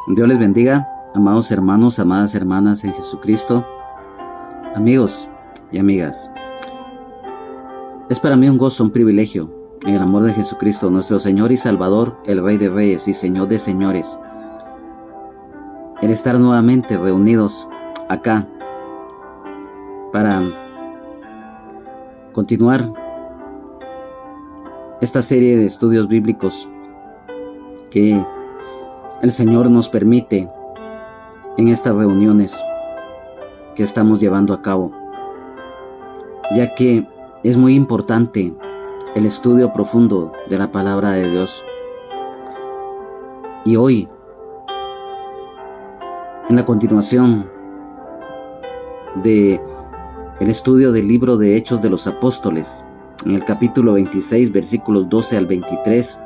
Dios les bendiga, amados hermanos, amadas hermanas en Jesucristo, amigos y amigas. Es para mí un gozo, un privilegio, en el amor de Jesucristo, nuestro Señor y Salvador, el Rey de Reyes y Señor de Señores, el estar nuevamente reunidos acá para continuar esta serie de estudios bíblicos que el Señor nos permite en estas reuniones que estamos llevando a cabo, ya que es muy importante el estudio profundo de la palabra de Dios. Y hoy, en la continuación de el estudio del libro de Hechos de los Apóstoles, en el capítulo 26, versículos 12 al 23,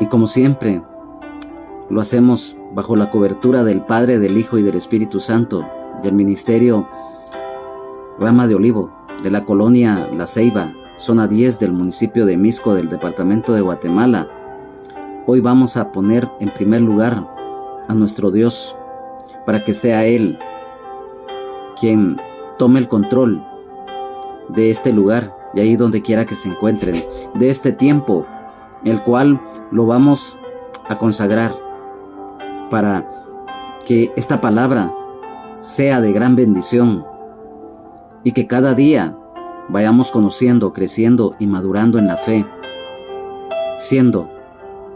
y como siempre, lo hacemos bajo la cobertura del Padre, del Hijo y del Espíritu Santo, del Ministerio Rama de Olivo, de la colonia La Ceiba, zona 10 del municipio de Mixco, del departamento de Guatemala. Hoy vamos a poner en primer lugar a nuestro Dios, para que sea Él quien tome el control de este lugar y ahí donde quiera que se encuentren, de este tiempo, el cual lo vamos a consagrar para que esta palabra sea de gran bendición y que cada día vayamos conociendo, creciendo y madurando en la fe, siendo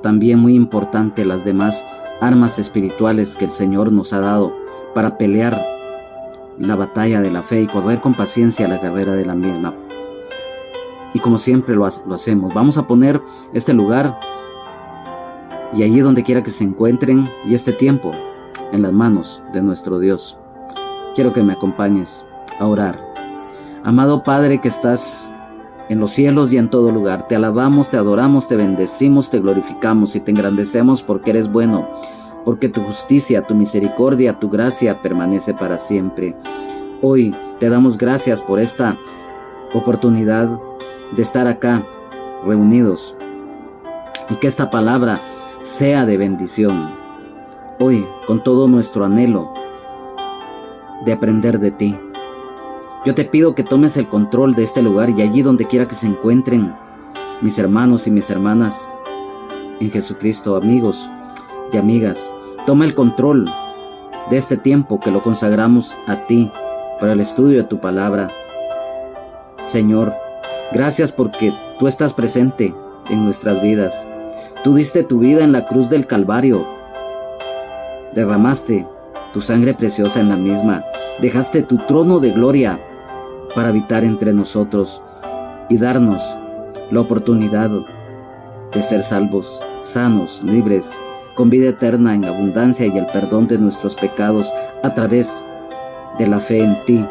también muy importante las demás armas espirituales que el Señor nos ha dado para pelear la batalla de la fe y correr con paciencia la carrera de la misma. Y como siempre lo hacemos, vamos a poner este lugar y allí donde quiera que se encuentren y este tiempo en las manos de nuestro Dios. Quiero que me acompañes a orar. Amado Padre que estás en los cielos y en todo lugar, te alabamos, te adoramos, te bendecimos, te glorificamos y te engrandecemos porque eres bueno, porque tu justicia, tu misericordia, tu gracia permanece para siempre. Hoy te damos gracias por esta oportunidad de estar acá reunidos y que esta palabra sea de bendición. Hoy, con todo nuestro anhelo de aprender de ti, yo te pido que tomes el control de este lugar y allí donde quiera que se encuentren mis hermanos y mis hermanas en Jesucristo, amigos y amigas, toma el control de este tiempo que lo consagramos a ti para el estudio de tu palabra. Señor, gracias porque tú estás presente en nuestras vidas. Tú diste tu vida en la cruz del Calvario, derramaste tu sangre preciosa en la misma, dejaste tu trono de gloria para habitar entre nosotros y darnos la oportunidad de ser salvos, sanos, libres, con vida eterna en abundancia y el perdón de nuestros pecados a través de la fe en ti.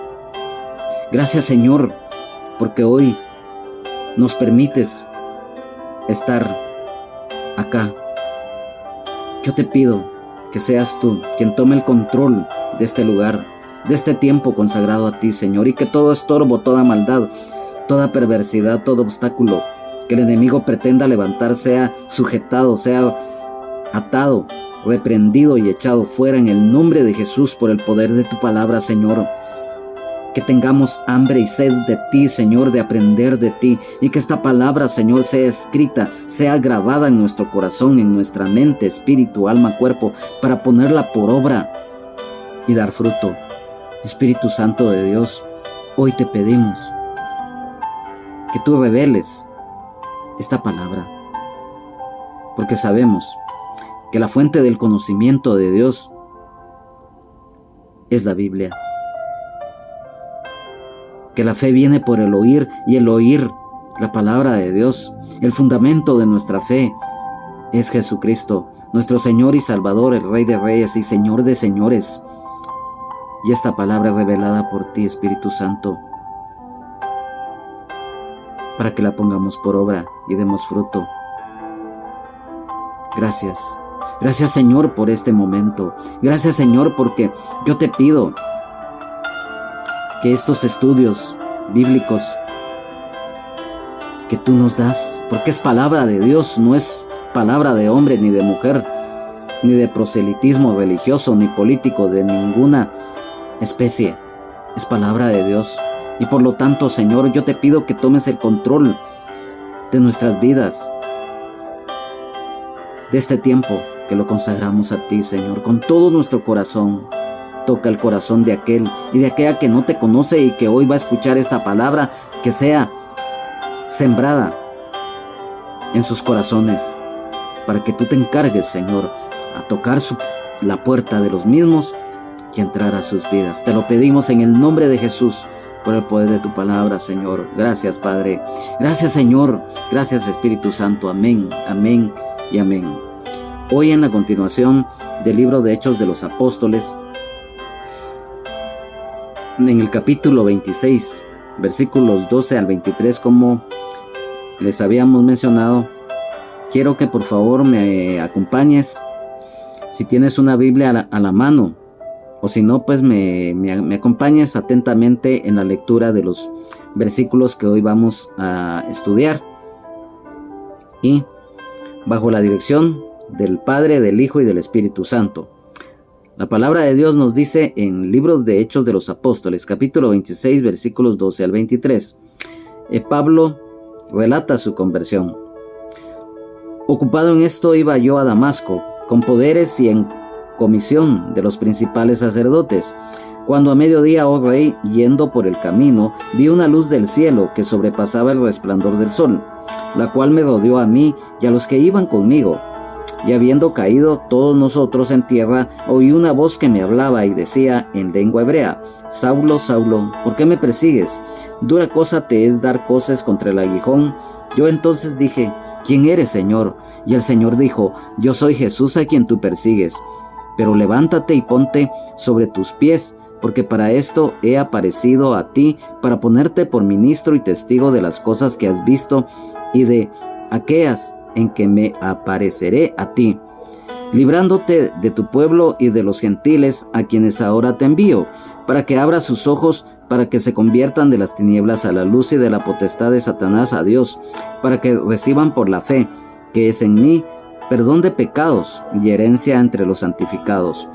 Gracias, Señor, porque hoy nos permites estar acá. Yo te pido que seas tú quien tome el control de este lugar, de este tiempo consagrado a ti, Señor, y que todo estorbo, toda maldad, toda perversidad, todo obstáculo que el enemigo pretenda levantar sea sujetado, sea atado, reprendido y echado fuera en el nombre de Jesús por el poder de tu palabra, Señor. Que tengamos hambre y sed de ti, Señor, de aprender de ti, y que esta palabra, Señor, sea escrita, sea grabada en nuestro corazón, en nuestra mente, espíritu, alma, cuerpo, para ponerla por obra y dar fruto. Espíritu Santo de Dios, hoy te pedimos que tú reveles esta palabra, porque sabemos que la fuente del conocimiento de Dios es la Biblia. Que la fe viene por el oír y el oír la palabra de Dios. El fundamento de nuestra fe es Jesucristo, nuestro Señor y Salvador, el Rey de Reyes y Señor de Señores. Y esta palabra es revelada por ti, Espíritu Santo, para que la pongamos por obra y demos fruto. Gracias. Gracias, Señor, por este momento. Gracias, Señor, porque yo te pido que estos estudios bíblicos que tú nos das, porque es palabra de Dios, no es palabra de hombre ni de mujer, ni de proselitismo religioso ni político de ninguna especie. Es palabra de Dios. Y por lo tanto, Señor, yo te pido que tomes el control de nuestras vidas, de este tiempo que lo consagramos a ti, Señor, con todo nuestro corazón. Toca el corazón de aquel y de aquella que no te conoce y que hoy va a escuchar esta palabra, que sea sembrada en sus corazones, para que tú te encargues, Señor, a tocar la puerta de los mismos y entrar a sus vidas. Te lo pedimos en el nombre de Jesús, por el poder de tu palabra, Señor. Gracias, Padre. Gracias, Señor. Gracias, Espíritu Santo. Amén, amén y amén. Hoy, en la continuación del libro de Hechos de los Apóstoles, en el capítulo 26, versículos 12 al 23, como les habíamos mencionado, quiero que por favor me acompañes. Si tienes una Biblia a la mano, o si no, pues me acompañes atentamente en la lectura de los versículos que hoy vamos a estudiar. Y bajo la dirección del Padre, del Hijo y del Espíritu Santo. La palabra de Dios nos dice en libros de Hechos de los Apóstoles, capítulo 26, versículos 12 al 23. Pablo relata su conversión. Ocupado en esto, iba yo a Damasco, con poderes y en comisión de los principales sacerdotes, cuando a mediodía, oh rey, yendo por el camino, vi una luz del cielo que sobrepasaba el resplandor del sol, la cual me rodeó a mí y a los que iban conmigo. Y habiendo caído todos nosotros en tierra, oí una voz que me hablaba y decía en lengua hebrea: Saulo, Saulo, ¿por qué me persigues? Dura cosa te es dar coces contra el aguijón. Yo entonces dije: ¿Quién eres, Señor? Y el Señor dijo: Yo soy Jesús a quien tú persigues. Pero levántate y ponte sobre tus pies, porque para esto he aparecido a ti, para ponerte por ministro y testigo de las cosas que has visto y de aquellas en que me apareceré a ti, librándote de tu pueblo y de los gentiles a quienes ahora te envío, para que abras sus ojos, para que se conviertan de las tinieblas a la luz y de la potestad de Satanás a Dios, para que reciban por la fe que es en mí perdón de pecados y herencia entre los santificados.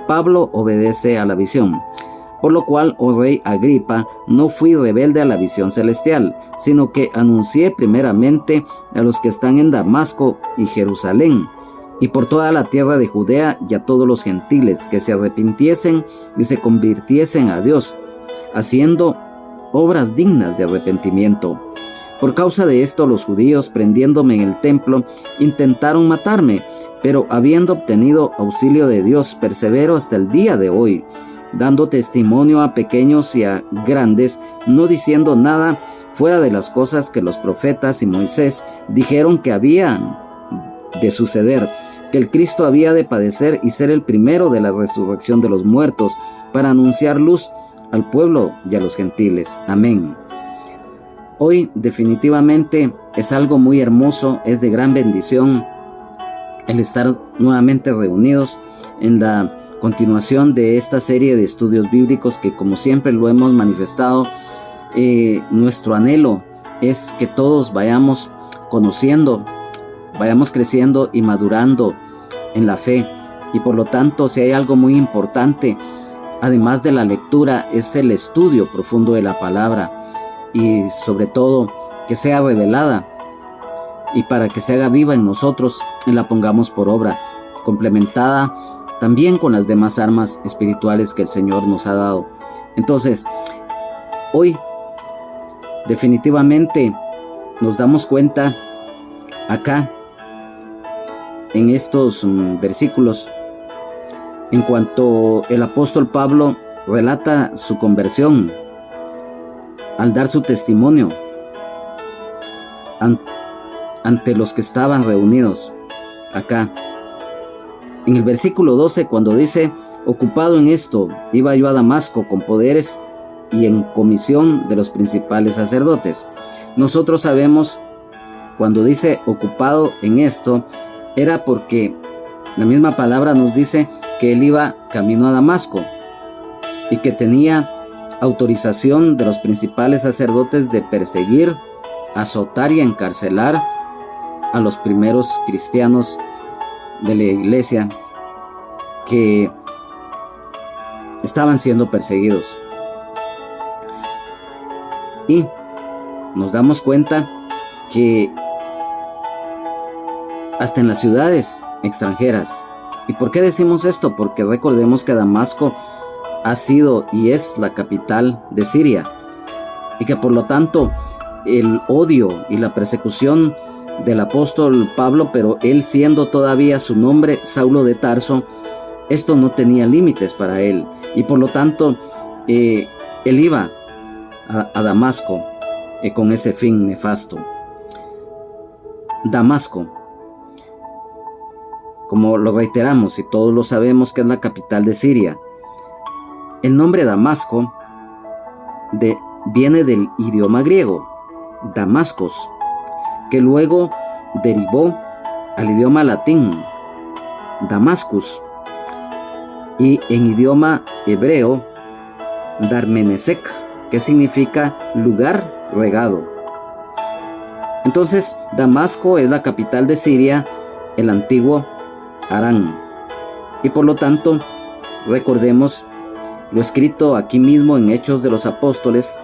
Pablo obedece a la visión. Por lo cual, oh rey Agripa, no fui rebelde a la visión celestial, sino que anuncié primeramente a los que están en Damasco y Jerusalén, y por toda la tierra de Judea y a todos los gentiles, que se arrepintiesen y se convirtiesen a Dios, haciendo obras dignas de arrepentimiento. Por causa de esto, los judíos, prendiéndome en el templo, intentaron matarme, pero habiendo obtenido auxilio de Dios, persevero hasta el día de hoy, dando testimonio a pequeños y a grandes, no diciendo nada fuera de las cosas que los profetas y Moisés dijeron que habían de suceder, que el Cristo había de padecer y ser el primero de la resurrección de los muertos, para anunciar luz al pueblo y a los gentiles. Amén. Hoy definitivamente es algo muy hermoso, es de gran bendición el estar nuevamente reunidos en la continuación de esta serie de estudios bíblicos que, como siempre lo hemos manifestado, nuestro anhelo es que todos vayamos conociendo, vayamos creciendo y madurando en la fe. Y por lo tanto, si hay algo muy importante, además de la lectura, es el estudio profundo de la palabra, y sobre todo que sea revelada, y para que se haga viva en nosotros y la pongamos por obra, complementada también con las demás armas espirituales que el Señor nos ha dado. Entonces, hoy definitivamente nos damos cuenta acá en estos versículos, en cuanto el apóstol Pablo relata su conversión al dar su testimonio ante los que estaban reunidos acá. En el versículo 12, cuando dice: ocupado en esto, iba yo a Damasco con poderes y en comisión de los principales sacerdotes. Nosotros sabemos, cuando dice ocupado en esto, era porque la misma palabra nos dice que él iba camino a Damasco y que tenía autorización de los principales sacerdotes de perseguir, azotar y encarcelar a los primeros cristianos de la iglesia que estaban siendo perseguidos. Y nos damos cuenta que hasta en las ciudades extranjeras. ¿Y por qué decimos esto? Porque recordemos que Damasco ha sido y es la capital de Siria, y que por lo tanto el odio y la persecución del apóstol Pablo, pero él siendo todavía su nombre Saulo de Tarso, esto no tenía límites para él, y por lo tanto él iba a Damasco con ese fin nefasto. Damasco, como lo reiteramos y todos lo sabemos, que es la capital de Siria. El nombre Damasco viene del idioma griego, Damascos, que luego derivó al idioma latín, Damascus, y en idioma hebreo, Darmenesek, que significa lugar regado. Entonces, Damasco es la capital de Siria, el antiguo Harán. Y por lo tanto, recordemos lo escrito aquí mismo en Hechos de los Apóstoles,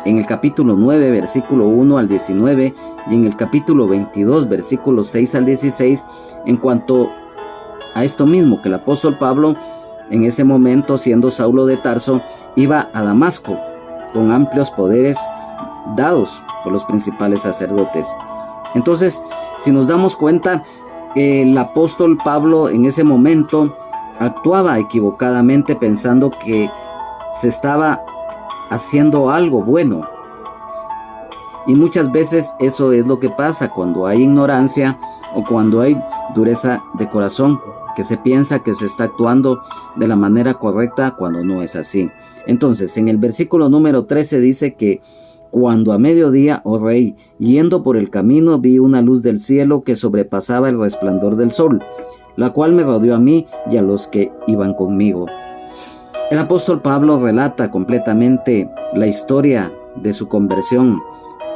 en el capítulo 9, versículo 1 al 19, y en el capítulo 22, versículos 6 al 16, en cuanto a esto mismo, que el apóstol Pablo, en ese momento, siendo Saulo de Tarso, iba a Damasco con amplios poderes dados por los principales sacerdotes. Entonces, si nos damos cuenta, el apóstol Pablo en ese momento actuaba equivocadamente, pensando que se estaba haciendo algo bueno. Y muchas veces eso es lo que pasa cuando hay ignorancia o cuando hay dureza de corazón, que se piensa que se está actuando de la manera correcta cuando no es así. Entonces, en el versículo número 13 dice que cuando a mediodía, oh rey, yendo por el camino, vi una luz del cielo que sobrepasaba el resplandor del sol, la cual me rodeó a mí y a los que iban conmigo. El apóstol Pablo relata completamente la historia de su conversión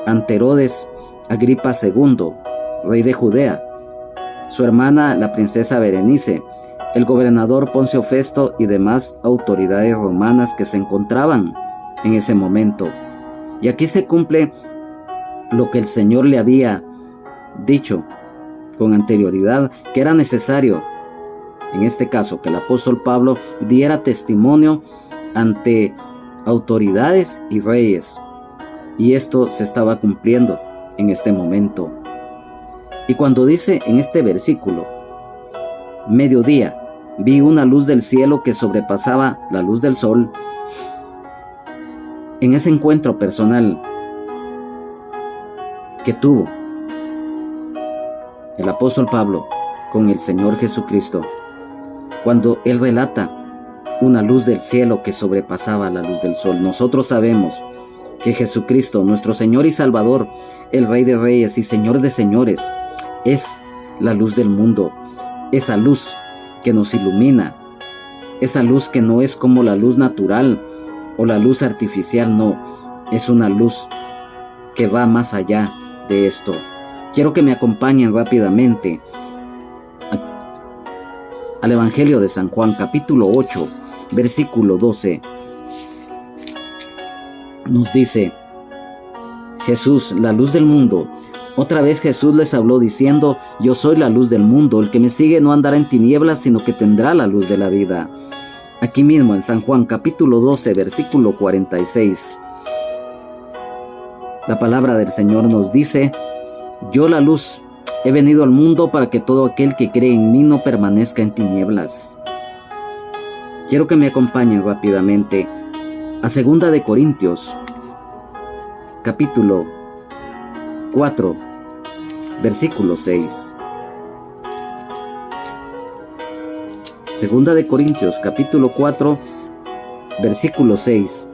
ante Herodes Agripa II, rey de Judea, su hermana la princesa Berenice, el gobernador Poncio Festo y demás autoridades romanas que se encontraban en ese momento. Y aquí se cumple lo que el Señor le había dicho con anterioridad, que era necesario, en este caso, que el apóstol Pablo diera testimonio ante autoridades y reyes. Y esto se estaba cumpliendo en este momento. Y cuando dice en este versículo, mediodía, vi una luz del cielo que sobrepasaba la luz del sol, en ese encuentro personal que tuvo el apóstol Pablo con el Señor Jesucristo, cuando él relata una luz del cielo que sobrepasaba la luz del sol, nosotros sabemos que Jesucristo, nuestro Señor y Salvador, el Rey de Reyes y Señor de Señores, es la luz del mundo, esa luz que nos ilumina, esa luz que no es como la luz natural o la luz artificial, no, es una luz que va más allá de esto. Quiero que me acompañen rápidamente al Evangelio de San Juan, capítulo 8, versículo 12. Nos dice Jesús, la luz del mundo. Otra vez Jesús les habló diciendo, yo soy la luz del mundo, el que me sigue no andará en tinieblas, sino que tendrá la luz de la vida. Aquí mismo en San Juan capítulo 12, versículo 46. La palabra del Señor nos dice, yo la luz he venido al mundo para que todo aquel que cree en mí no permanezca en tinieblas. Quiero que me acompañen rápidamente a 2 de Corintios, capítulo 4, versículo 6. 2 de Corintios, capítulo 4, versículo 6.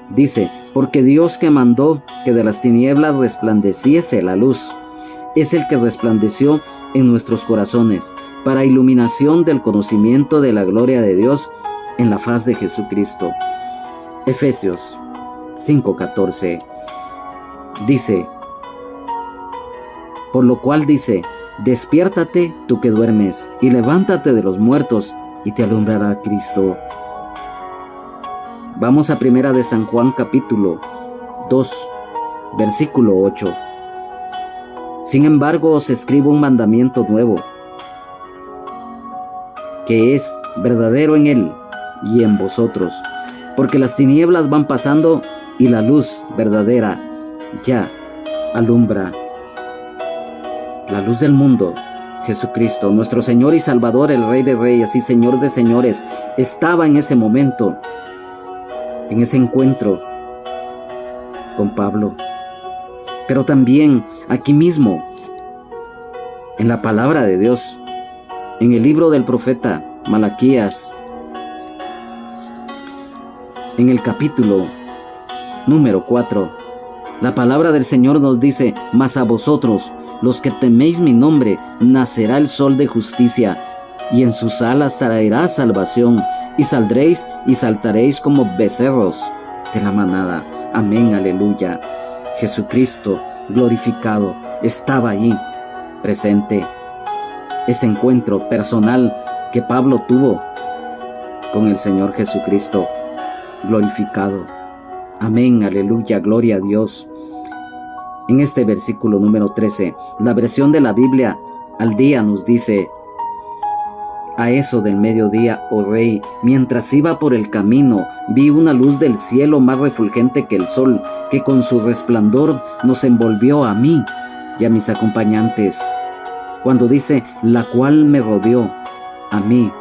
Dice, porque Dios que mandó que de las tinieblas resplandeciese la luz, es el que resplandeció en nuestros corazones, para iluminación del conocimiento de la gloria de Dios en la faz de Jesucristo. Efesios 5:14 dice, Por lo cual dice: despiértate tú que duermes, y levántate de los muertos, y te alumbrará Cristo. Vamos a Primera de San Juan capítulo 2, versículo 8. Sin embargo, os escribo un mandamiento nuevo, que es verdadero en él y en vosotros, porque las tinieblas van pasando y la luz verdadera ya alumbra. La luz del mundo, Jesucristo, nuestro Señor y Salvador, el Rey de Reyes y Señor de Señores, estaba en ese momento, en ese encuentro con Pablo. Pero también aquí mismo, en la palabra de Dios, en el libro del profeta Malaquías, en el capítulo número 4, la palabra del Señor nos dice: mas a vosotros, los que teméis mi nombre, nacerá el sol de justicia, y en sus alas traerá salvación, y saldréis y saltaréis como becerros de la manada. Amén, aleluya. Jesucristo glorificado estaba allí, presente. Ese encuentro personal que Pablo tuvo con el Señor Jesucristo glorificado. Amén, aleluya, gloria a Dios. En este versículo número 13, la versión de la Biblia al día nos dice: a eso del mediodía, oh rey, mientras iba por el camino, vi una luz del cielo más refulgente que el sol, que con su resplandor nos envolvió a mí y a mis acompañantes. Cuando dice la cual me rodeó a mí,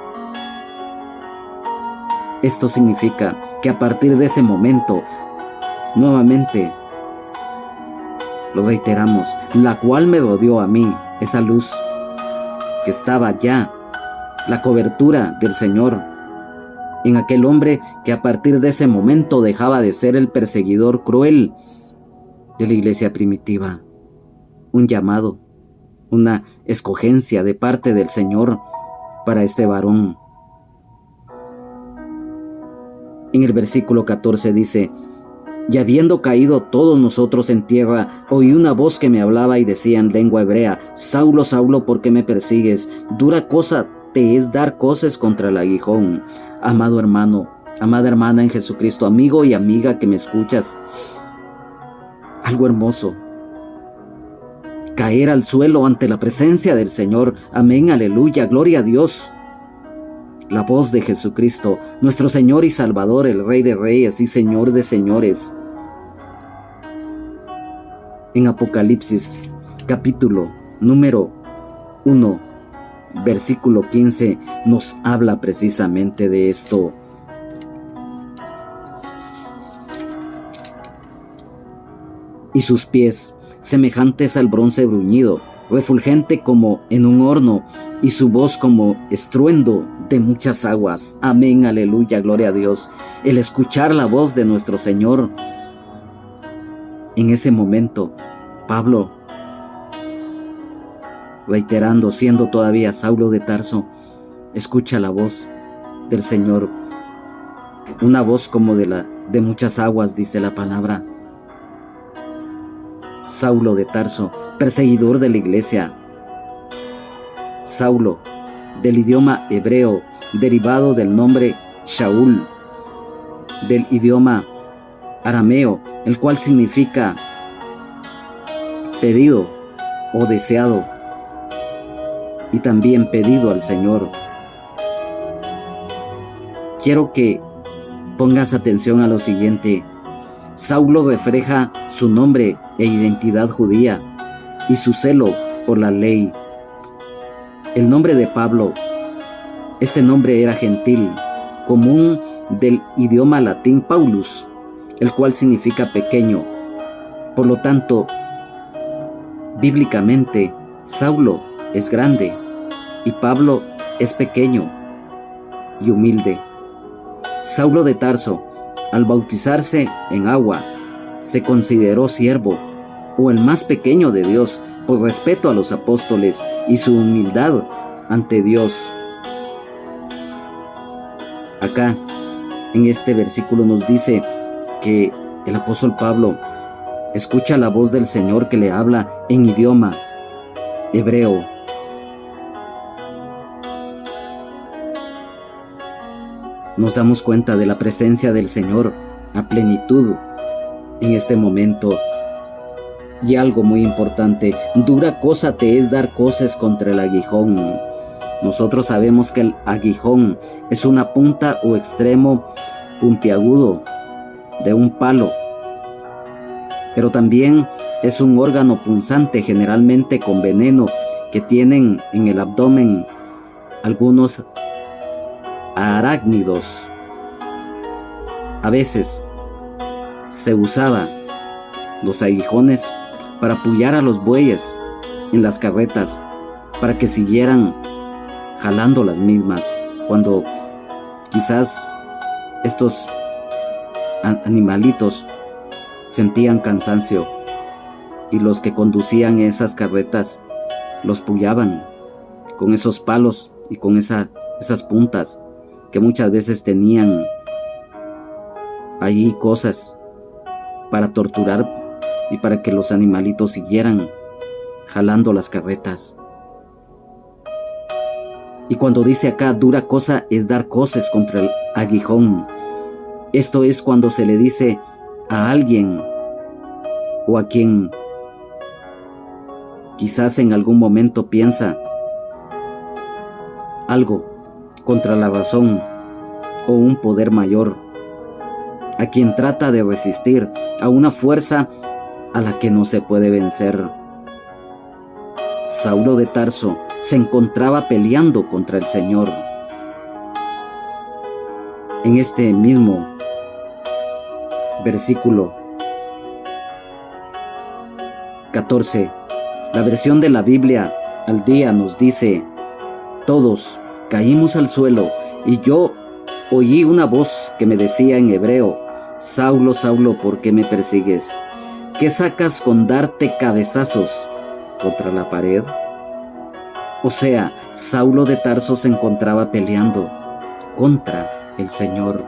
esto significa que a partir de ese momento, nuevamente, lo reiteramos, la cual me rodeó a mí, esa luz que estaba ya, la cobertura del Señor en aquel hombre que a partir de ese momento dejaba de ser el perseguidor cruel de la iglesia primitiva. Un llamado, una escogencia de parte del Señor para este varón. En el versículo 14 dice: y habiendo caído todos nosotros en tierra, oí una voz que me hablaba y decía en lengua hebrea: Saulo, Saulo, ¿por qué me persigues? Dura cosa te es dar coces contra el aguijón. Amado hermano, amada hermana en Jesucristo, amigo y amiga que me escuchas, algo hermoso: caer al suelo ante la presencia del Señor. Amén, aleluya, gloria a Dios. La voz de Jesucristo, nuestro Señor y Salvador, el Rey de Reyes y Señor de Señores. En Apocalipsis, capítulo número 1, versículo 15, nos habla precisamente de esto. Y sus pies, semejantes al bronce bruñido, refulgente como en un horno, y su voz como estruendo de muchas aguas. Amén, aleluya, gloria a Dios. El escuchar la voz de nuestro Señor. En ese momento, Pablo, reiterando, siendo todavía Saulo de Tarso, escucha la voz del Señor. Una voz como de muchas aguas, dice la palabra. Saulo de Tarso, perseguidor de la iglesia. Saulo, del idioma hebreo, derivado del nombre Shaul, del idioma arameo, el cual significa pedido o deseado, y también pedido al Señor. Quiero que pongas atención a lo siguiente. Saulo refleja su nombre e identidad judía y su celo por la ley. El nombre de Pablo, este nombre era gentil, común del idioma latín Paulus, el cual significa pequeño. Por lo tanto, bíblicamente, Saulo es grande y Pablo es pequeño y humilde. Saulo de Tarso, al bautizarse en agua, se consideró siervo o el más pequeño de Dios por respeto a los apóstoles y su humildad ante Dios. Acá, en este versículo nos dice que el apóstol Pablo escucha la voz del Señor que le habla en idioma hebreo. Nos damos cuenta de la presencia del Señor a plenitud en este momento. Y algo muy importante, dura cosa te es dar coces contra el aguijón. Nosotros sabemos que el aguijón es una punta o extremo puntiagudo de un palo, pero también es un órgano punzante, generalmente con veneno, que tienen en el abdomen algunos arácnidos. A veces se usaba los aguijones para apoyar a los bueyes en las carretas, para que siguieran jalando las mismas, cuando quizás estos animalitos sentían cansancio, y los que conducían esas carretas los pullaban con esos palos y con esas puntas que muchas veces tenían allí cosas para torturar y para que los animalitos siguieran jalando las carretas. Y cuando dice acá, dura cosa es dar coces contra el aguijón, esto es cuando se le dice a alguien o a quien quizás en algún momento piensa algo contra la razón o un poder mayor, a quien trata de resistir a una fuerza a la que no se puede vencer. Saulo de Tarso se encontraba peleando contra el Señor. En este mismo versículo 14, la versión de la Biblia al día nos dice: todos caímos al suelo y yo oí una voz que me decía en hebreo: Saulo, Saulo, ¿por qué me persigues? ¿Qué sacas con darte cabezazos contra la pared? O sea, Saulo de Tarso se encontraba peleando contra el Señor.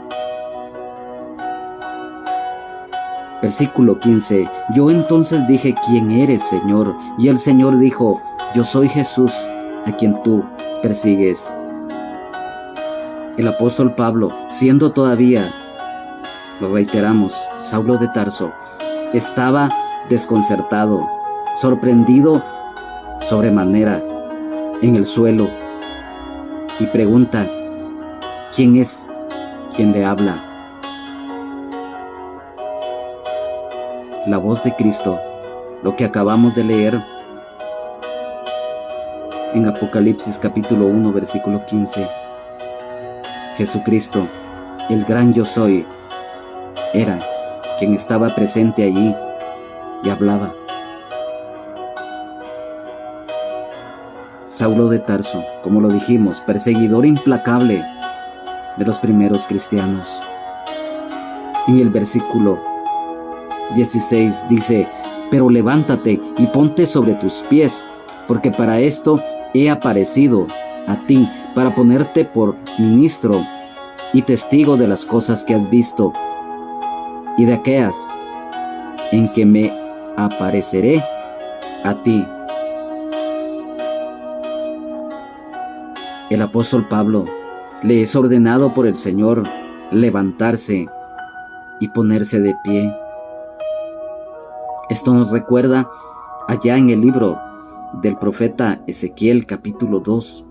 Versículo 15. Yo entonces dije: ¿quién eres, Señor? Y el Señor dijo: yo soy Jesús, a quien tú persigues. El apóstol Pablo, siendo todavía, lo reiteramos, Saulo de Tarso, estaba desconcertado, sorprendido sobremanera en el suelo, y pregunta: ¿quién es quien le habla? La voz de Cristo, lo que acabamos de leer en Apocalipsis capítulo 1, versículo 15. Jesucristo, el gran yo soy, era quien estaba presente allí y hablaba. Saulo de Tarso, como lo dijimos, perseguidor implacable de los primeros cristianos. En el versículo 16 dice: pero levántate y ponte sobre tus pies, porque para esto he aparecido a ti, para ponerte por ministro y testigo de las cosas que has visto y de aquellas en que me apareceré a ti. El apóstol Pablo le es ordenado por el Señor levantarse y ponerse de pie. Esto nos recuerda allá en el libro del profeta Ezequiel capítulo 2,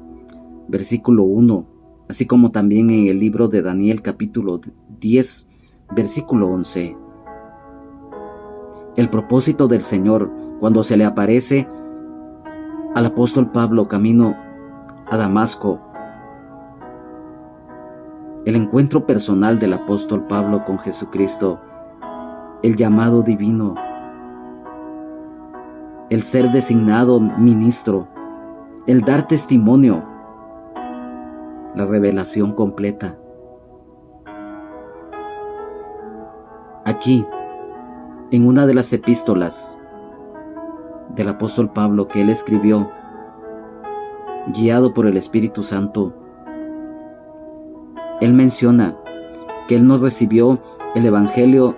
versículo 1, así como también en el libro de Daniel capítulo 10, versículo 11. El propósito del Señor cuando se le aparece al apóstol Pablo camino a Damasco, el encuentro personal del apóstol Pablo con Jesucristo, el llamado divino, el ser designado ministro, el dar testimonio, la revelación completa. Aquí, en una de las epístolas del apóstol Pablo que él escribió, guiado por el Espíritu Santo, él menciona que él no recibió el evangelio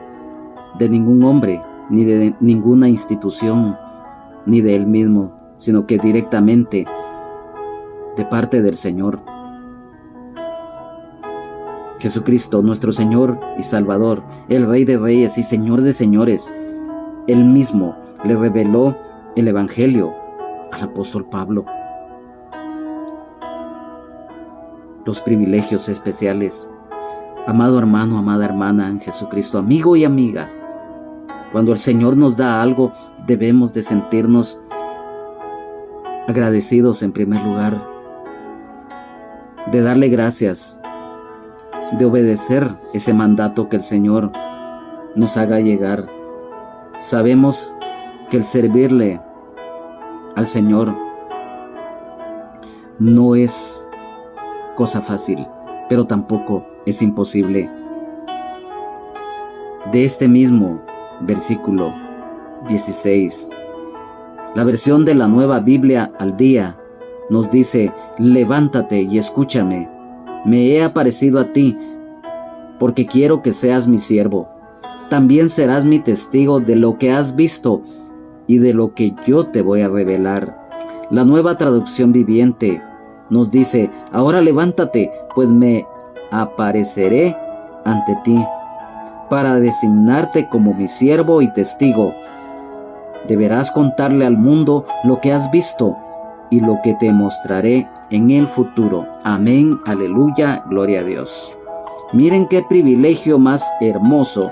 de ningún hombre, ni de ninguna institución, ni de él mismo, sino que directamente de parte del Señor. Jesucristo, nuestro Señor y Salvador, el Rey de Reyes y Señor de Señores, Él mismo le reveló el Evangelio al apóstol Pablo. Los privilegios especiales. Amado hermano, amada hermana en Jesucristo, amigo y amiga, cuando el Señor nos da algo, debemos de sentirnos agradecidos en primer lugar, de darle gracias, de obedecer ese mandato que el Señor nos haga llegar. Sabemos que el servirle al Señor no es cosa fácil, pero tampoco es imposible. De este mismo versículo 16, la versión de la Nueva Biblia al Día nos dice: levántate y escúchame, me he aparecido a ti, porque quiero que seas mi siervo. También serás mi testigo de lo que has visto y de lo que yo te voy a revelar. La Nueva Traducción Viviente nos dice: ahora levántate, pues me apareceré ante ti, para designarte como mi siervo y testigo. Deberás contarle al mundo lo que has visto y lo que te mostraré en el futuro. Amén, aleluya, gloria a Dios. Miren qué privilegio más hermoso,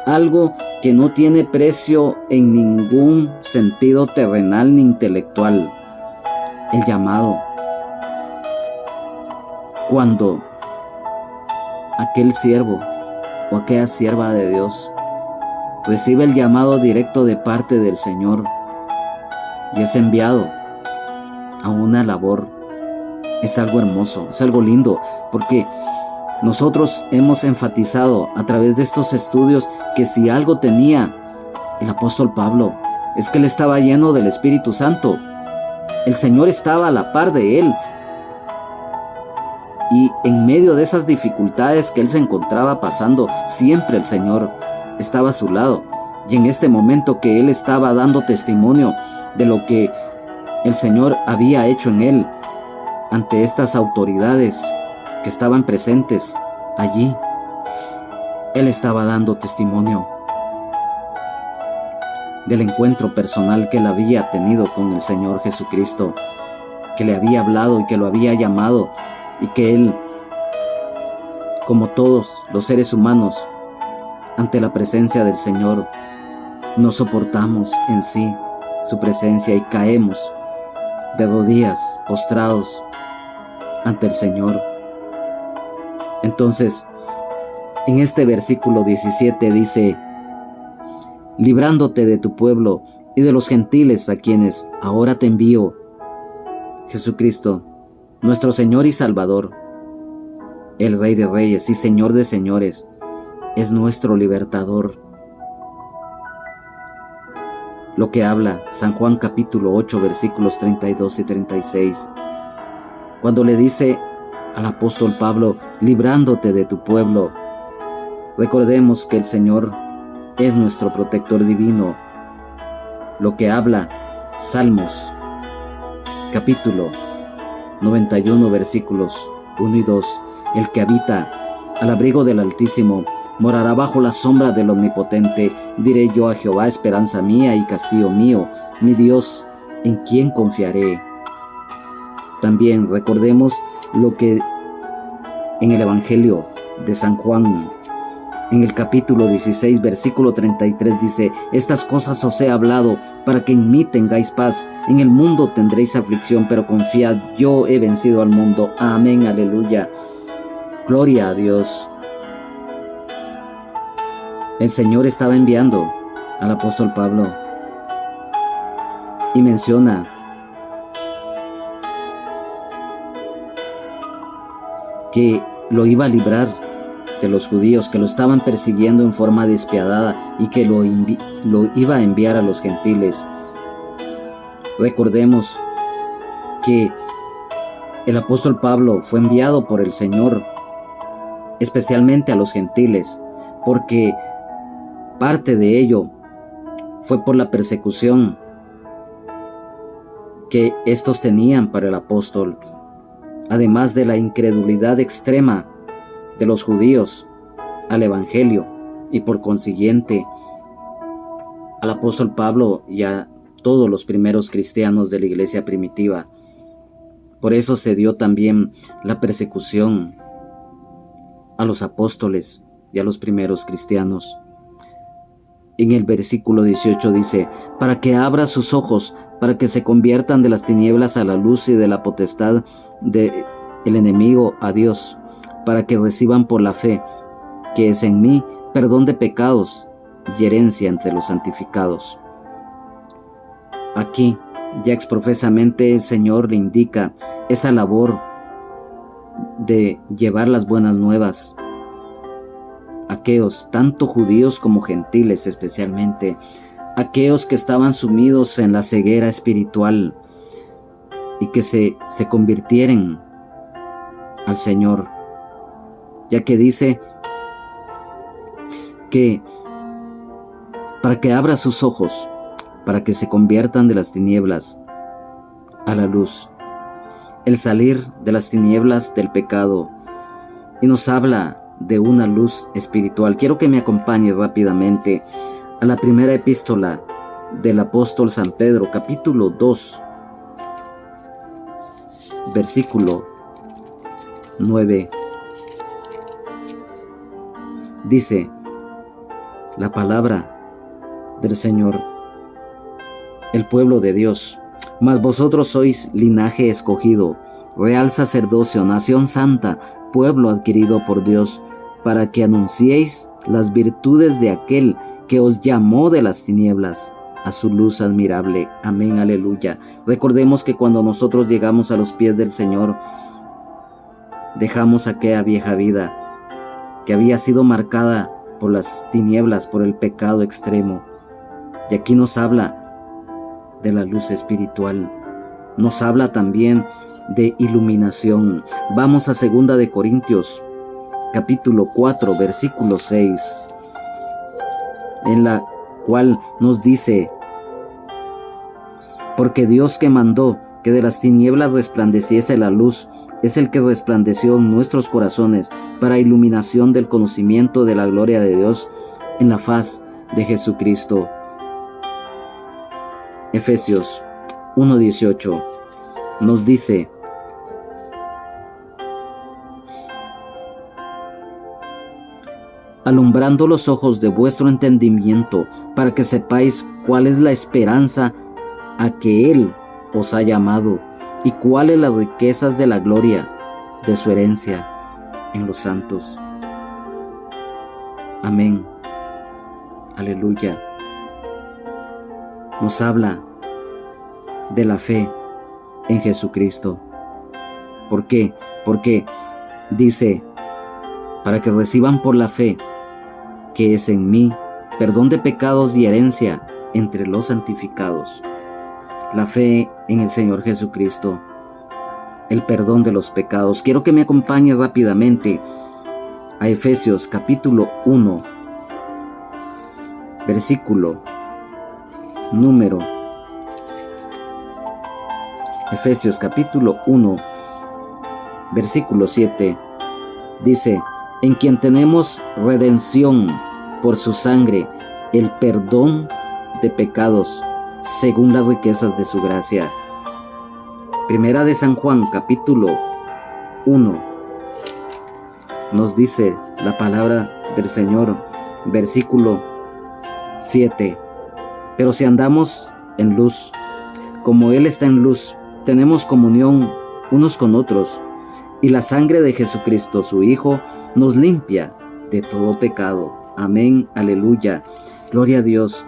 algo que no tiene precio en ningún sentido terrenal ni intelectual. El llamado. Cuando aquel siervo o aquella sierva de Dios recibe el llamado directo de parte del Señor y es enviado a una labor, es algo hermoso, es algo lindo, porque nosotros hemos enfatizado a través de estos estudios que si algo tenía el apóstol Pablo, es que él estaba lleno del Espíritu Santo. El Señor estaba a la par de él, y en medio de esas dificultades que él se encontraba pasando, siempre el Señor estaba a su lado. Y en este momento que él estaba dando testimonio de lo que el Señor había hecho en él ante estas autoridades que estaban presentes allí, él estaba dando testimonio del encuentro personal que él había tenido con el Señor Jesucristo, que le había hablado y que lo había llamado, y que él, como todos los seres humanos, ante la presencia del Señor, no soportamos en sí su presencia y caemos de rodillas, postrados ante el Señor. Entonces, en este versículo 17 dice: librándote de tu pueblo y de los gentiles a quienes ahora te envío. Jesucristo, nuestro Señor y Salvador, el Rey de Reyes y Señor de Señores, es nuestro libertador. Lo que habla San Juan capítulo 8 versículos 32 y 36, cuando le dice al apóstol Pablo: librándote de tu pueblo. Recordemos que el Señor es nuestro protector divino. Lo que habla Salmos capítulo 91 versículos 1 y 2, el que habita al abrigo del Altísimo morará bajo la sombra del Omnipotente. Diré yo a Jehová: esperanza mía y castillo mío, mi Dios, en quien confiaré. También recordemos lo que en el Evangelio de San Juan, en el capítulo 16, versículo 33 dice: estas cosas os he hablado para que en mí tengáis paz. En el mundo tendréis aflicción, pero confiad, yo he vencido al mundo. Amén, aleluya. Gloria a Dios. El Señor estaba enviando al apóstol Pablo y menciona que lo iba a librar de los judíos que lo estaban persiguiendo en forma despiadada y que lo iba a enviar a los gentiles. Recordemos que el apóstol Pablo fue enviado por el Señor especialmente a los gentiles, porque parte de ello fue por la persecución que estos tenían para el apóstol, además de la incredulidad extrema de los judíos al Evangelio y por consiguiente al apóstol Pablo y a todos los primeros cristianos de la iglesia primitiva. Por eso se dio también la persecución a los apóstoles y a los primeros cristianos. En el versículo 18 dice: para que abra sus ojos, para que se conviertan de las tinieblas a la luz y de la potestad del enemigo a Dios, para que reciban por la fe que es en mí perdón de pecados y herencia entre los santificados. Aquí ya exprofesamente el Señor le indica esa labor de llevar las buenas nuevas a aquellos, tanto judíos como gentiles, especialmente aquellos que estaban sumidos en la ceguera espiritual y que se convirtieran al Señor, ya que dice que para que abra sus ojos, para que se conviertan de las tinieblas a la luz, el salir de las tinieblas del pecado, y nos habla de una luz espiritual. Quiero que me acompañes rápidamente a la primera epístola del apóstol San Pedro, capítulo 2, versículo 9. Dice la palabra del Señor, el pueblo de Dios: mas vosotros sois linaje escogido, real sacerdocio, nación santa, pueblo adquirido por Dios, para que anunciéis las virtudes de aquel que os llamó de las tinieblas a su luz admirable. Amén, aleluya. Recordemos que cuando nosotros llegamos a los pies del Señor, dejamos aquella vieja vida que había sido marcada por las tinieblas, por el pecado extremo. Y aquí nos habla de la luz espiritual. Nos habla también de iluminación. Vamos a 2 de Corintios, capítulo 4, versículo 6, en la cual nos dice: porque Dios, que mandó que de las tinieblas resplandeciese la luz, es el que resplandeció en nuestros corazones para iluminación del conocimiento de la gloria de Dios en la faz de Jesucristo. Efesios 1:18 nos dice: alumbrando los ojos de vuestro entendimiento, para que sepáis cuál es la esperanza a que Él os ha llamado, y cuáles las riquezas de la gloria de su herencia en los santos. Amén. Aleluya. Nos habla de la fe en Jesucristo. ¿Por qué? Porque dice: para que reciban por la fe que es en mí perdón de pecados y herencia entre los santificados. La fe en el Señor Jesucristo, el perdón de los pecados. Quiero que me acompañe rápidamente a Efesios capítulo 1, versículo número Efesios capítulo 1, versículo 7. Dice: en quien tenemos redención por su sangre, el perdón de pecados, según las riquezas de su gracia. Primera de San Juan, capítulo 1, nos dice la palabra del Señor, versículo 7: pero si andamos en luz, como Él está en luz, tenemos comunión unos con otros, y la sangre de Jesucristo, su Hijo, nos limpia de todo pecado. Amén, aleluya. Gloria a Dios.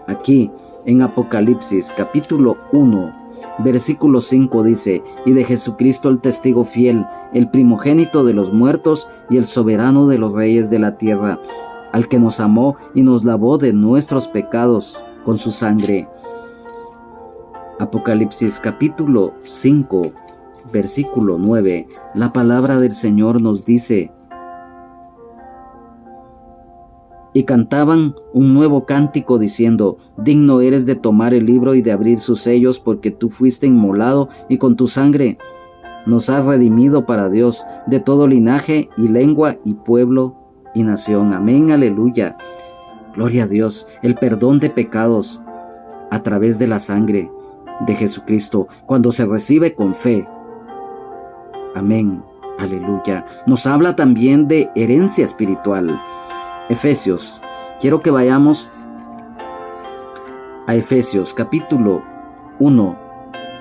Aquí en Apocalipsis capítulo 1, versículo 5 dice: y de Jesucristo el testigo fiel, el primogénito de los muertos y el soberano de los reyes de la tierra, al que nos amó y nos lavó de nuestros pecados con su sangre. Apocalipsis capítulo 5, versículo 9. La palabra del Señor nos dice: y cantaban un nuevo cántico diciendo: digno eres de tomar el libro y de abrir sus sellos, porque tú fuiste inmolado y con tu sangre nos has redimido para Dios de todo linaje y lengua y pueblo y nación. Amén, aleluya. Gloria a Dios. El perdón de pecados a través de la sangre de Jesucristo, cuando se recibe con fe. Amén, aleluya. Nos habla también de herencia espiritual. Efesios, quiero que vayamos a Efesios capítulo 1,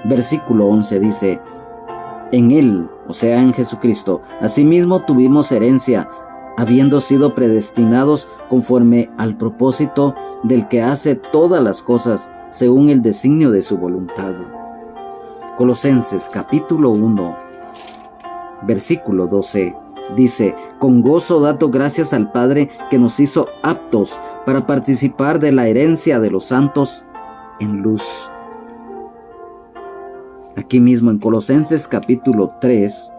versículo 11, dice: en Él, o sea, en Jesucristo, asimismo tuvimos herencia, habiendo sido predestinados conforme al propósito del que hace todas las cosas según el designio de su voluntad. Colosenses capítulo 1, versículo 12. Dice: con gozo dando gracias al Padre que nos hizo aptos para participar de la herencia de los santos en luz. Aquí mismo en Colosenses capítulo 3,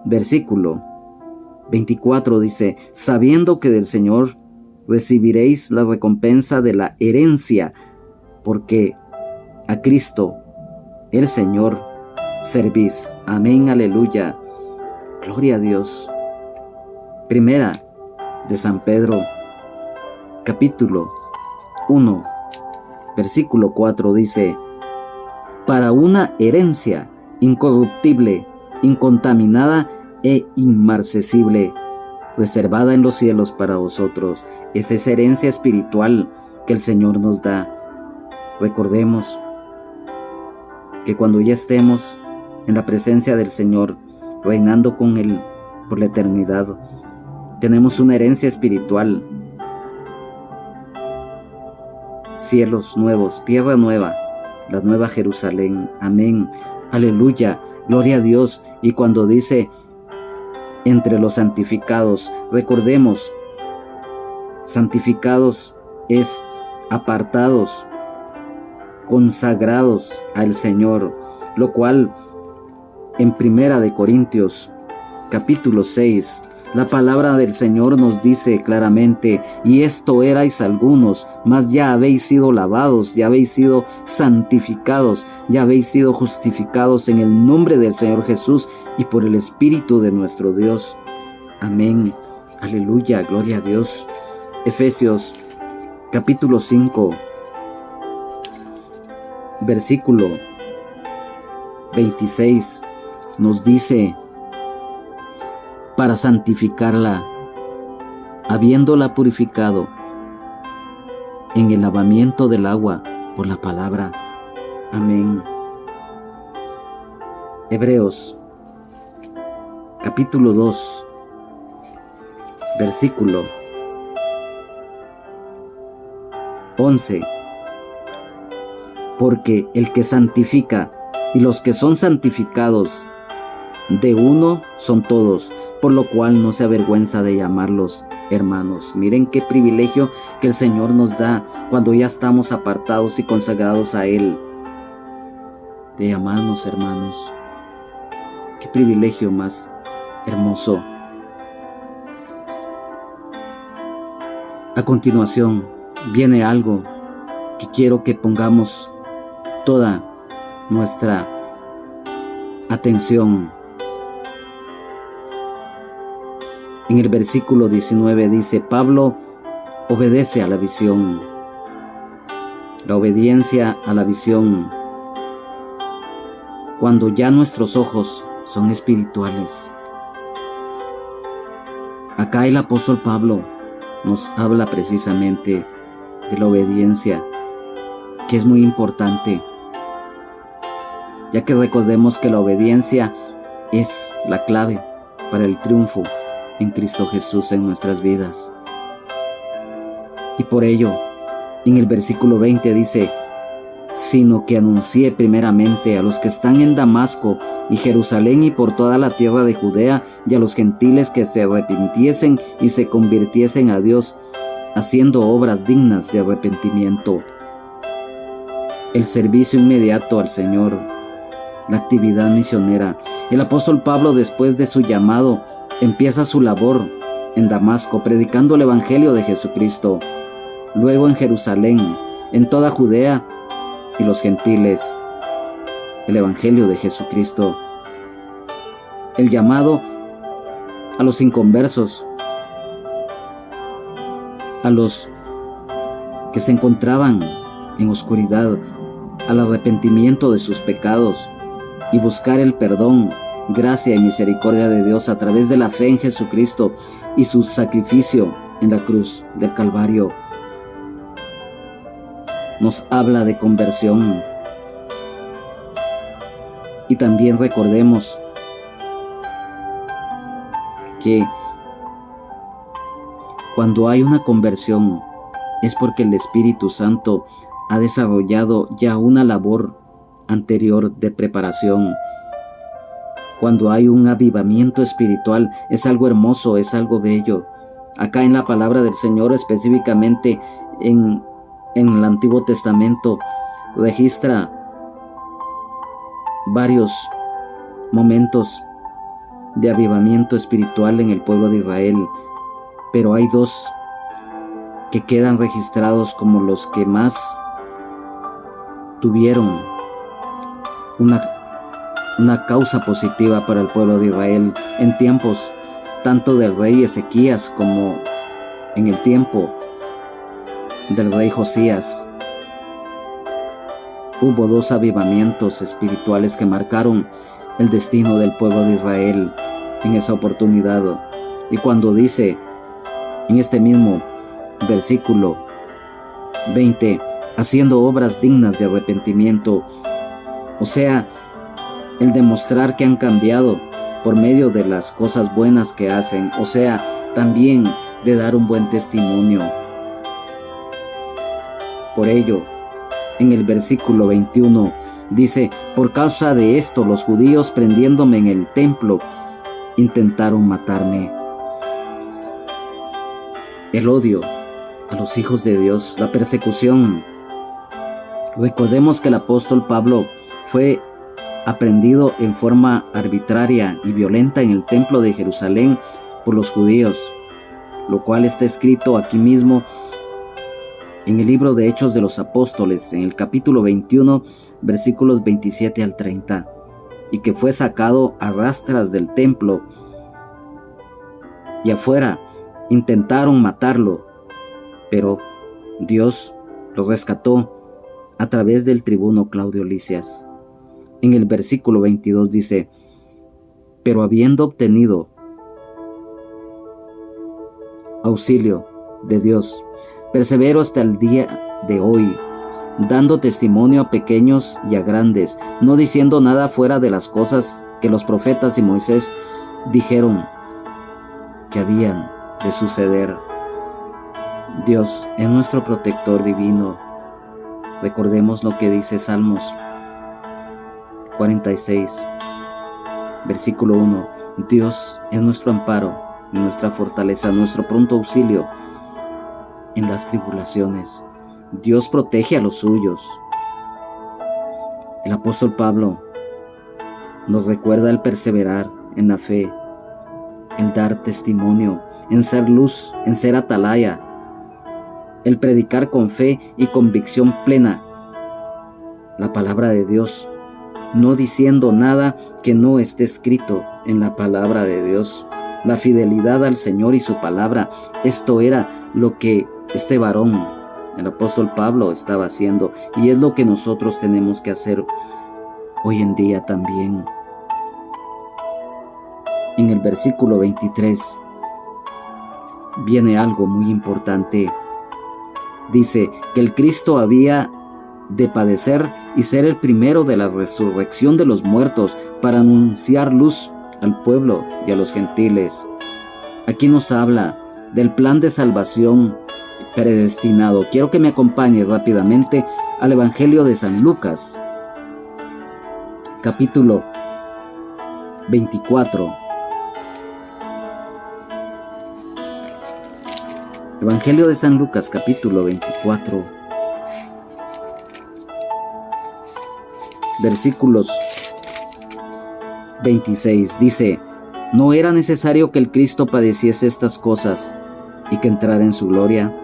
versículo 24 dice: sabiendo que del Señor recibiréis la recompensa de la herencia, porque a Cristo el Señor servís. Amén, aleluya. Gloria a Dios. Primera de San Pedro, capítulo 1, versículo 4 dice: para una herencia incorruptible, incontaminada e inmarcesible, reservada en los cielos para vosotros. Es esa herencia espiritual que el Señor nos da. Recordemos que cuando ya estemos en la presencia del Señor, reinando con Él por la eternidad, tenemos una herencia espiritual. Cielos nuevos, tierra nueva, la nueva Jerusalén. Amén, aleluya, gloria a Dios. Y cuando dice entre los santificados, recordemos, santificados es apartados, consagrados al Señor, lo cual en Primera de Corintios capítulo 6, la palabra del Señor nos dice claramente: y esto erais algunos, mas ya habéis sido lavados, ya habéis sido santificados, ya habéis sido justificados en el nombre del Señor Jesús y por el Espíritu de nuestro Dios. Amén, aleluya, gloria a Dios. Efesios capítulo 5, versículo 26 nos dice: para santificarla, habiéndola purificado en el lavamiento del agua por la palabra. Amén. Hebreos capítulo 2, versículo 11. Porque el que santifica y los que son santificados de uno son todos, por lo cual no se avergüenza de llamarlos hermanos. Miren qué privilegio que el Señor nos da cuando ya estamos apartados y consagrados a Él, de llamarnos hermanos. Qué privilegio más hermoso. A continuación viene algo que quiero que pongamos toda nuestra atención. En el versículo 19 dice: Pablo obedece a la visión. La obediencia a la visión, cuando ya nuestros ojos son espirituales. Acá el apóstol Pablo nos habla precisamente de la obediencia, que es muy importante, ya que recordemos que la obediencia es la clave para el triunfo en Cristo Jesús en nuestras vidas. Y por ello, en el versículo 20 dice: sino que anuncié primeramente a los que están en Damasco y Jerusalén y por toda la tierra de Judea, y a los gentiles que se arrepintiesen y se convirtiesen a Dios, haciendo obras dignas de arrepentimiento. El servicio inmediato al Señor, la actividad misionera. El apóstol Pablo, después de su llamado, empieza su labor en Damasco, predicando el Evangelio de Jesucristo, luego en Jerusalén, en toda Judea y los gentiles, el Evangelio de Jesucristo. El llamado a los inconversos, a los que se encontraban en oscuridad, al arrepentimiento de sus pecados y buscar el perdón, gracia y misericordia de Dios a través de la fe en Jesucristo y su sacrificio en la cruz del Calvario. Nos habla de conversión. Y también recordemos que cuando hay una conversión es porque el Espíritu Santo ha desarrollado ya una labor anterior de preparación. Cuando hay un avivamiento espiritual es algo hermoso, es algo bello. Acá en la palabra del Señor, específicamente en el Antiguo Testamento, registra varios momentos de avivamiento espiritual en el pueblo de Israel, pero hay dos que quedan registrados como los que más tuvieron una causa positiva para el pueblo de Israel en tiempos tanto del rey Ezequías como en el tiempo del rey Josías. Hubo dos avivamientos espirituales que marcaron el destino del pueblo de Israel en esa oportunidad. Y cuando dice en este mismo versículo 20, haciendo obras dignas de arrepentimiento, o sea, el demostrar que han cambiado por medio de las cosas buenas que hacen, o sea, también de dar un buen testimonio. Por ello, en el versículo 21 dice, por causa de esto los judíos, prendiéndome en el templo, intentaron matarme. El odio a los hijos de Dios, la persecución. Recordemos que el apóstol Pablo fue aprendido en forma arbitraria y violenta en el templo de Jerusalén por los judíos, lo cual está escrito aquí mismo en el libro de Hechos de los Apóstoles, en el capítulo 21, versículos 27 al 30, y que fue sacado a rastras del templo, y afuera intentaron matarlo, pero Dios lo rescató a través del tribuno Claudio Lisias. En el versículo 22 dice, pero habiendo obtenido auxilio de Dios, persevero hasta el día de hoy, dando testimonio a pequeños y a grandes, no diciendo nada fuera de las cosas que los profetas y Moisés dijeron que habían de suceder. Dios es nuestro protector divino. Recordemos lo que dice Salmos 46, versículo 1. Dios es nuestro amparo, nuestra fortaleza, nuestro pronto auxilio en las tribulaciones. Dios protege a los suyos. El apóstol Pablo nos recuerda el perseverar en la fe, el dar testimonio, en ser luz, en ser atalaya, el predicar con fe y convicción plena la palabra de Dios, no diciendo nada que no esté escrito en la palabra de Dios. La fidelidad al Señor y su palabra, esto era lo que este varón, el apóstol Pablo, estaba haciendo, y es lo que nosotros tenemos que hacer hoy en día también. En el versículo 23 viene algo muy importante. Dice que el Cristo había de padecer y ser el primero de la resurrección de los muertos para anunciar luz al pueblo y a los gentiles. Aquí nos habla del plan de salvación predestinado. Quiero que me acompañes rápidamente al Evangelio de San Lucas, capítulo 24. Evangelio de San Lucas, capítulo 24, versículos 26, dice, ¿no era necesario que el Cristo padeciese estas cosas y que entrara en su gloria?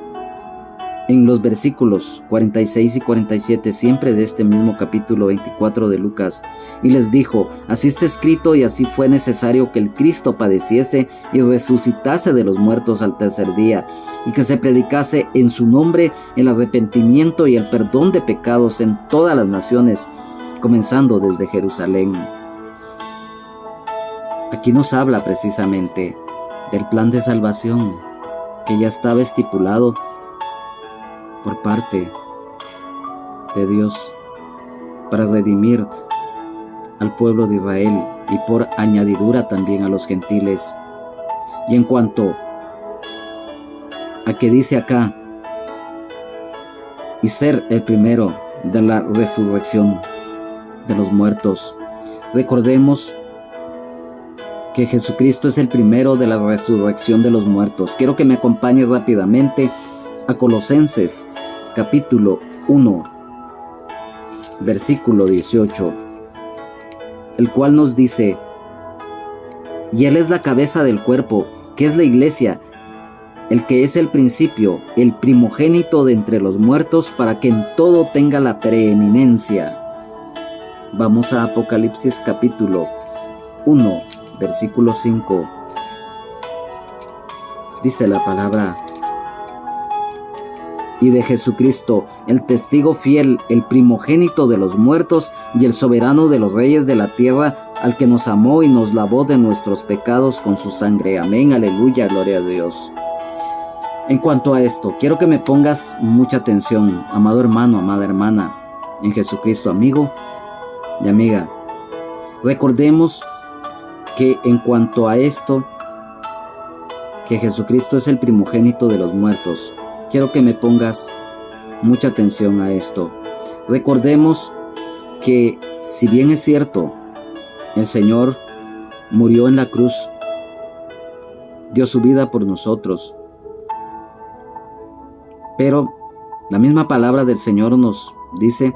En los versículos 46 y 47, siempre de este mismo capítulo 24 de Lucas, y les dijo: así está escrito, y así fue necesario que el Cristo padeciese y resucitase de los muertos al tercer día, y que se predicase en su nombre el arrepentimiento y el perdón de pecados en todas las naciones, comenzando desde Jerusalén. Aquí nos habla precisamente del plan de salvación que ya estaba estipulado por parte de Dios para redimir al pueblo de Israel y por añadidura también a los gentiles. Y en cuanto a que dice acá, y ser el primero de la resurrección de los muertos, recordemos que Jesucristo es el primero de la resurrección de los muertos. Quiero que me acompañe rápidamente a Colosenses capítulo 1, versículo 18, el cual nos dice: y Él es la cabeza del cuerpo, que es la iglesia, el que es el principio, el primogénito de entre los muertos, para que en todo tenga la preeminencia. Vamos a Apocalipsis capítulo 1, versículo 5. Dice la palabra: y de Jesucristo, el testigo fiel, el primogénito de los muertos y el soberano de los reyes de la tierra, al que nos amó y nos lavó de nuestros pecados con su sangre. Amén, aleluya, gloria a Dios. En cuanto a esto, quiero que me pongas mucha atención, amado hermano, amada hermana, en Jesucristo, amigo y amiga. Recordemos que en cuanto a esto, que Jesucristo es el primogénito de los muertos, quiero que me pongas mucha atención a esto. Recordemos que, si bien es cierto, el Señor murió en la cruz, dio su vida por nosotros, pero la misma palabra del Señor nos dice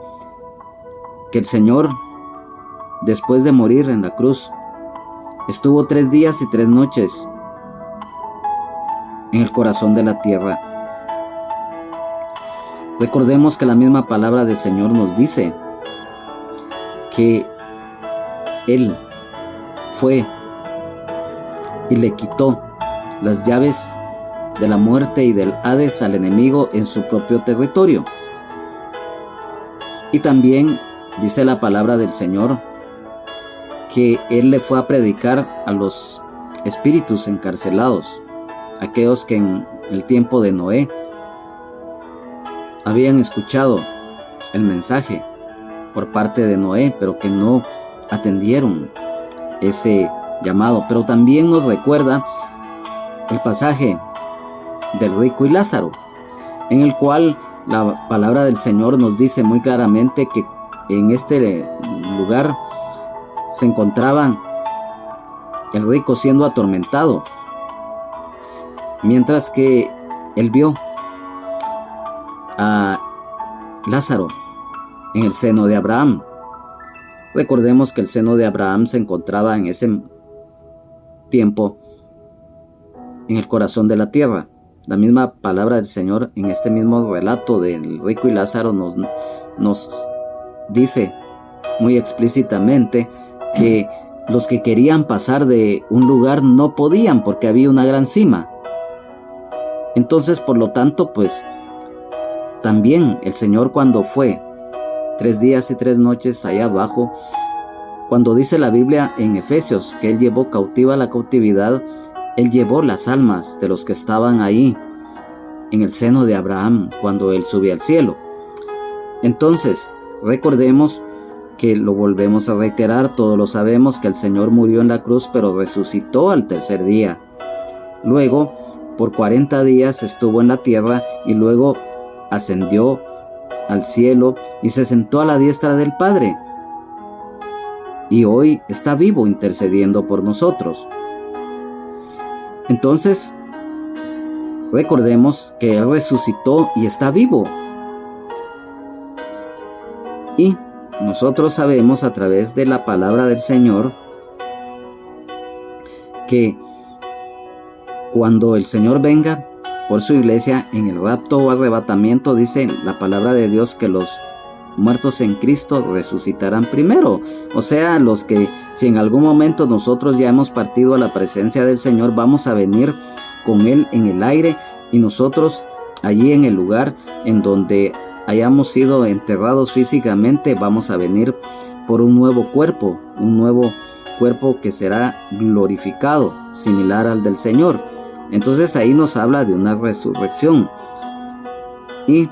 que el Señor, después de morir en la cruz, estuvo 3 días y 3 noches en el corazón de la tierra. Recordemos que la misma palabra del Señor nos dice que Él fue y le quitó las llaves de la muerte y del Hades al enemigo en su propio territorio. Y también dice la palabra del Señor que Él le fue a predicar a los espíritus encarcelados, aquellos que en el tiempo de Noé habían escuchado el mensaje por parte de Noé, pero que no atendieron ese llamado. Pero también nos recuerda el pasaje del rico y Lázaro, en el cual la palabra del Señor nos dice muy claramente que en este lugar se encontraba el rico siendo atormentado, mientras que él vio a Lázaro en el seno de Abraham. Recordemos que el seno de Abraham se encontraba en ese tiempo en el corazón de la tierra. La misma palabra del Señor en este mismo relato del rico y Lázaro nos dice muy explícitamente que los que querían pasar de un lugar no podían porque había una gran cima. Entonces, por lo tanto, pues también el Señor, cuando fue 3 días y 3 noches allá abajo, cuando dice la Biblia en Efesios que Él llevó cautiva la cautividad, Él llevó las almas de los que estaban ahí en el seno de Abraham cuando Él subía al cielo. Entonces, recordemos que lo volvemos a reiterar, todos lo sabemos, que el Señor murió en la cruz, pero resucitó al tercer día. Luego, por 40 días estuvo en la tierra y luego ascendió al cielo y se sentó a la diestra del Padre. Y hoy está vivo intercediendo por nosotros. Entonces, recordemos que Él resucitó y está vivo. Y nosotros sabemos a través de la palabra del Señor que cuando el Señor venga por su iglesia en el rapto o arrebatamiento, dice la palabra de Dios que los muertos en Cristo resucitarán primero. O sea, los que si en algún momento nosotros ya hemos partido a la presencia del Señor, vamos a venir con Él en el aire, y nosotros allí en el lugar en donde hayamos sido enterrados físicamente, vamos a venir por un nuevo cuerpo que será glorificado, similar al del Señor. Entonces ahí nos habla de una resurrección. Y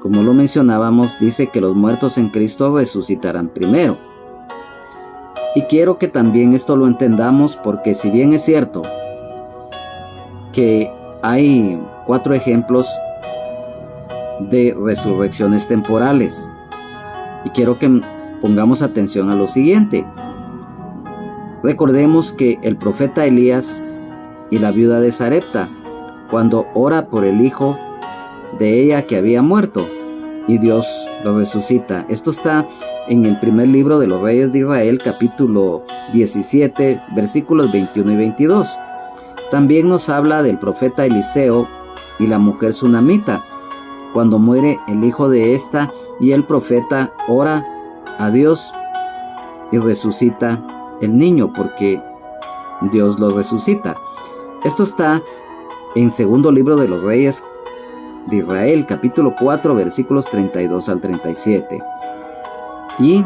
como lo mencionábamos, dice que los muertos en Cristo resucitarán primero. Y quiero que también esto lo entendamos, porque si bien es cierto que hay 4 ejemplos de resurrecciones temporales, y quiero que pongamos atención a lo siguiente. Recordemos que el profeta Elías y la viuda de Sarepta, cuando ora por el hijo de ella que había muerto, y Dios lo resucita. Esto está en el primer libro de los Reyes de Israel, capítulo 17, versículos 21 y 22. También nos habla del profeta Eliseo y la mujer sunamita, cuando muere el hijo de esta, y el profeta ora a Dios y resucita el niño, porque Dios lo resucita. Esto está en segundo libro de los Reyes de Israel, capítulo 4, versículos 32 al 37. Y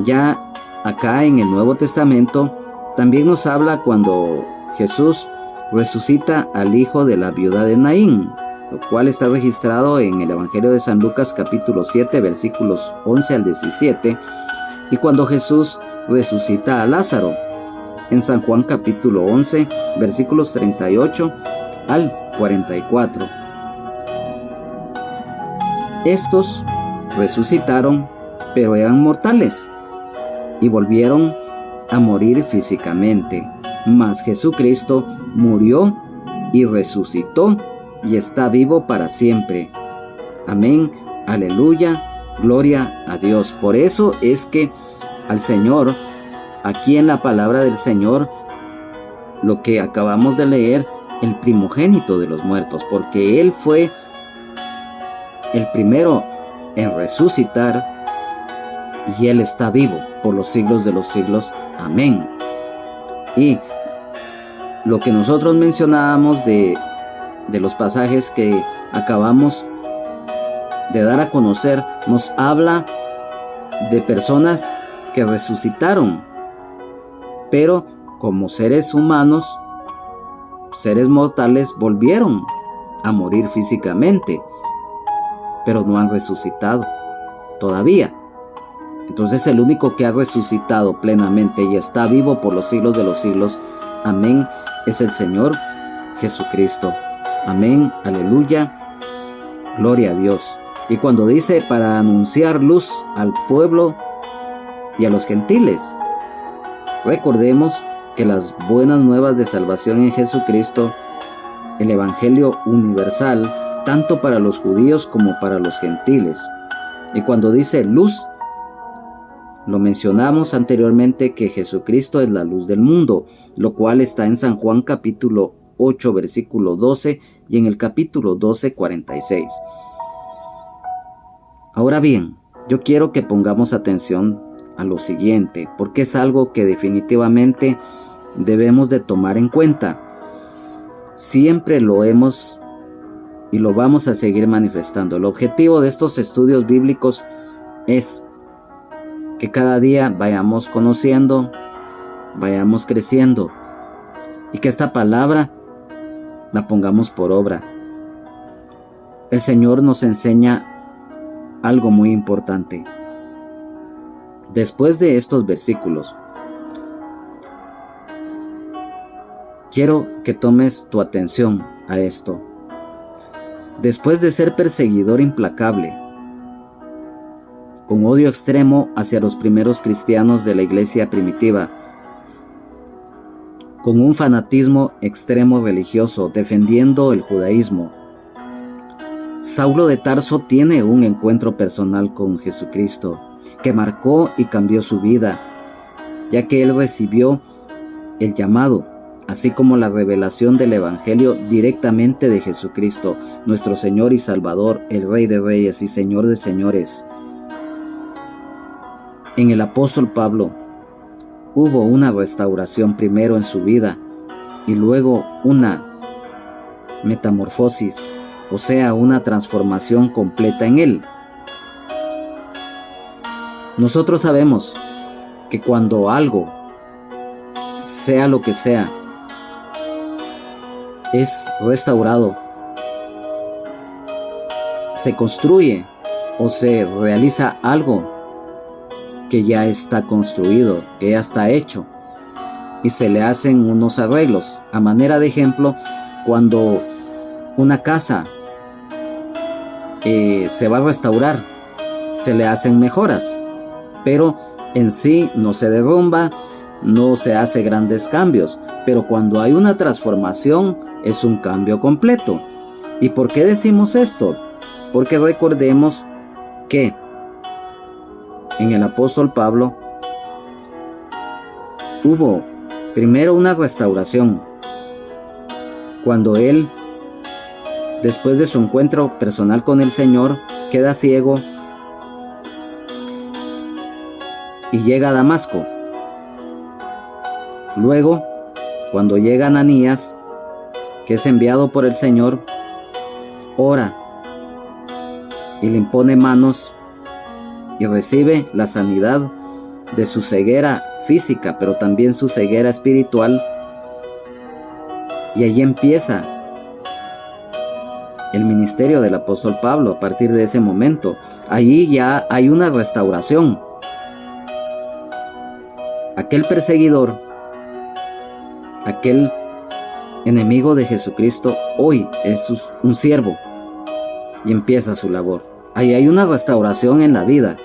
ya acá en el Nuevo Testamento también nos habla cuando Jesús resucita al hijo de la viuda de Naín, lo cual está registrado en el Evangelio de San Lucas, capítulo 7, versículos 11 al 17, y cuando Jesús resucita a Lázaro en San Juan, capítulo 11, versículos 38 al 44. Estos resucitaron, pero eran mortales y volvieron a morir físicamente. Mas Jesucristo murió y resucitó y está vivo para siempre. Amén, aleluya, gloria a Dios. Por eso es que al Señor, aquí en la palabra del Señor, lo que acabamos de leer, el primogénito de los muertos, porque Él fue el primero en resucitar y Él está vivo por los siglos de los siglos. Amén. Y lo que nosotros mencionábamos de los pasajes que acabamos de dar a conocer, nos habla de personas que resucitaron, pero como seres humanos, seres mortales, volvieron a morir físicamente, pero no han resucitado todavía. Entonces el único que ha resucitado plenamente y está vivo por los siglos de los siglos, amén, es el Señor Jesucristo. Amén, aleluya, gloria a Dios. Y cuando dice para anunciar luz al pueblo y a los gentiles, recordemos que las buenas nuevas de salvación en Jesucristo, el evangelio universal, tanto para los judíos como para los gentiles. Y cuando dice luz, lo mencionamos anteriormente que Jesucristo es la luz del mundo, lo cual está en San Juan capítulo 8, versículo 12 y en el capítulo 12, 46. Ahora bien, yo quiero que pongamos atención a lo siguiente, porque es algo que definitivamente debemos de tomar en cuenta. Siempre lo hemos y lo vamos a seguir manifestando. El objetivo de estos estudios bíblicos es que cada día vayamos conociendo, vayamos creciendo y que esta palabra la pongamos por obra. El Señor nos enseña algo muy importante. Después de estos versículos, quiero que tomes tu atención a esto. Después de ser perseguidor implacable, con odio extremo hacia los primeros cristianos de la iglesia primitiva, con un fanatismo extremo religioso defendiendo el judaísmo, Saulo de Tarso tiene un encuentro personal con Jesucristo que marcó y cambió su vida, ya que él recibió el llamado, así como la revelación del Evangelio directamente de Jesucristo, nuestro Señor y Salvador, el Rey de Reyes y Señor de Señores. En el apóstol Pablo hubo una restauración primero en su vida y luego una metamorfosis, o sea, una transformación completa en él. Nosotros sabemos que cuando algo, sea lo que sea, es restaurado, se construye o se realiza algo que ya está construido, que ya está hecho, y se le hacen unos arreglos. A manera de ejemplo, cuando una casa se va a restaurar, se le hacen mejoras, pero en sí no se derrumba, no se hace grandes cambios, pero cuando hay una transformación es un cambio completo. ¿Y por qué decimos esto? Porque recordemos que en el apóstol Pablo hubo primero una restauración, cuando él, después de su encuentro personal con el Señor, queda ciego y llega a Damasco. Luego, cuando llega Ananías, que es enviado por el Señor, ora y le impone manos y recibe la sanidad de su ceguera física, pero también su ceguera espiritual. Y allí empieza el ministerio del apóstol Pablo. A partir de ese momento, allí ya hay una restauración. Aquel perseguidor, aquel enemigo de Jesucristo, hoy es un siervo y empieza su labor. Ahí hay una restauración en la vida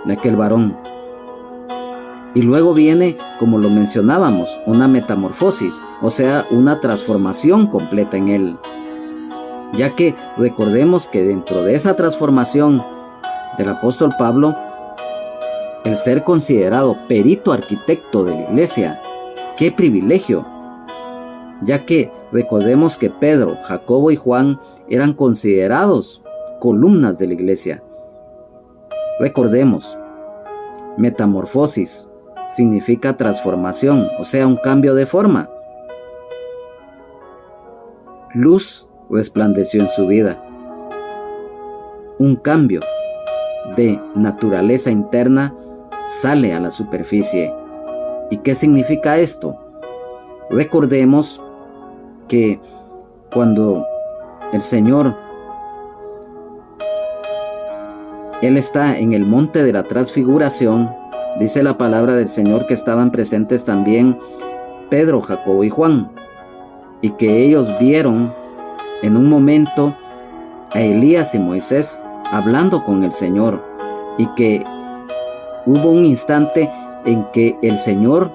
de aquel varón. Y luego viene, como lo mencionábamos, una metamorfosis, o sea, una transformación completa en él. Ya que recordemos que dentro de esa transformación del apóstol Pablo, el ser considerado perito arquitecto de la iglesia, ¡qué privilegio! Ya que recordemos que Pedro, Jacobo y Juan eran considerados columnas de la iglesia. Recordemos, metamorfosis significa transformación, o sea, un cambio de forma. Luz resplandeció en su vida. Un cambio de naturaleza interna sale a la superficie. ¿Y qué significa esto? Recordemos que cuando el Señor, Él está en el monte de la transfiguración, dice la palabra del Señor que estaban presentes también Pedro, Jacobo y Juan, y que ellos vieron en un momento a Elías y Moisés hablando con el Señor, y que hubo un instante en que el Señor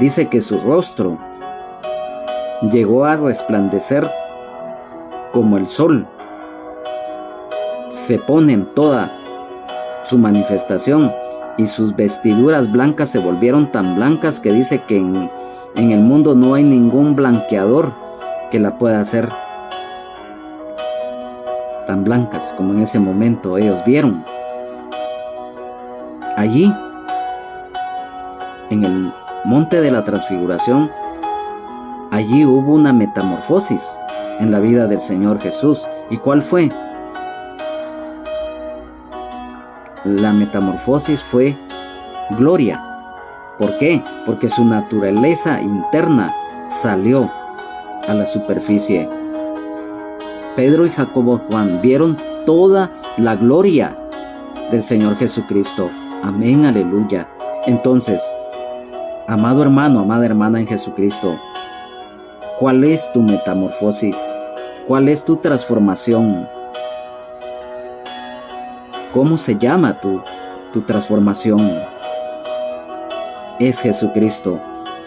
dice que su rostro llegó a resplandecer como el sol. Se pone en toda su manifestación y sus vestiduras blancas se volvieron tan blancas que dice que en el mundo no hay ningún blanqueador que la pueda hacer tan blancas como en ese momento ellos vieron. Allí, en el monte de la transfiguración, allí hubo una metamorfosis en la vida del Señor Jesús. ¿Y cuál fue? La metamorfosis fue gloria. ¿Por qué? Porque su naturaleza interna salió a la superficie. Pedro y Jacobo y Juan vieron toda la gloria del Señor Jesucristo. Amén, aleluya. Entonces, amado hermano, amada hermana en Jesucristo, ¿cuál es tu metamorfosis? ¿Cuál es tu transformación? ¿Cómo se llama tu transformación? Es Jesucristo.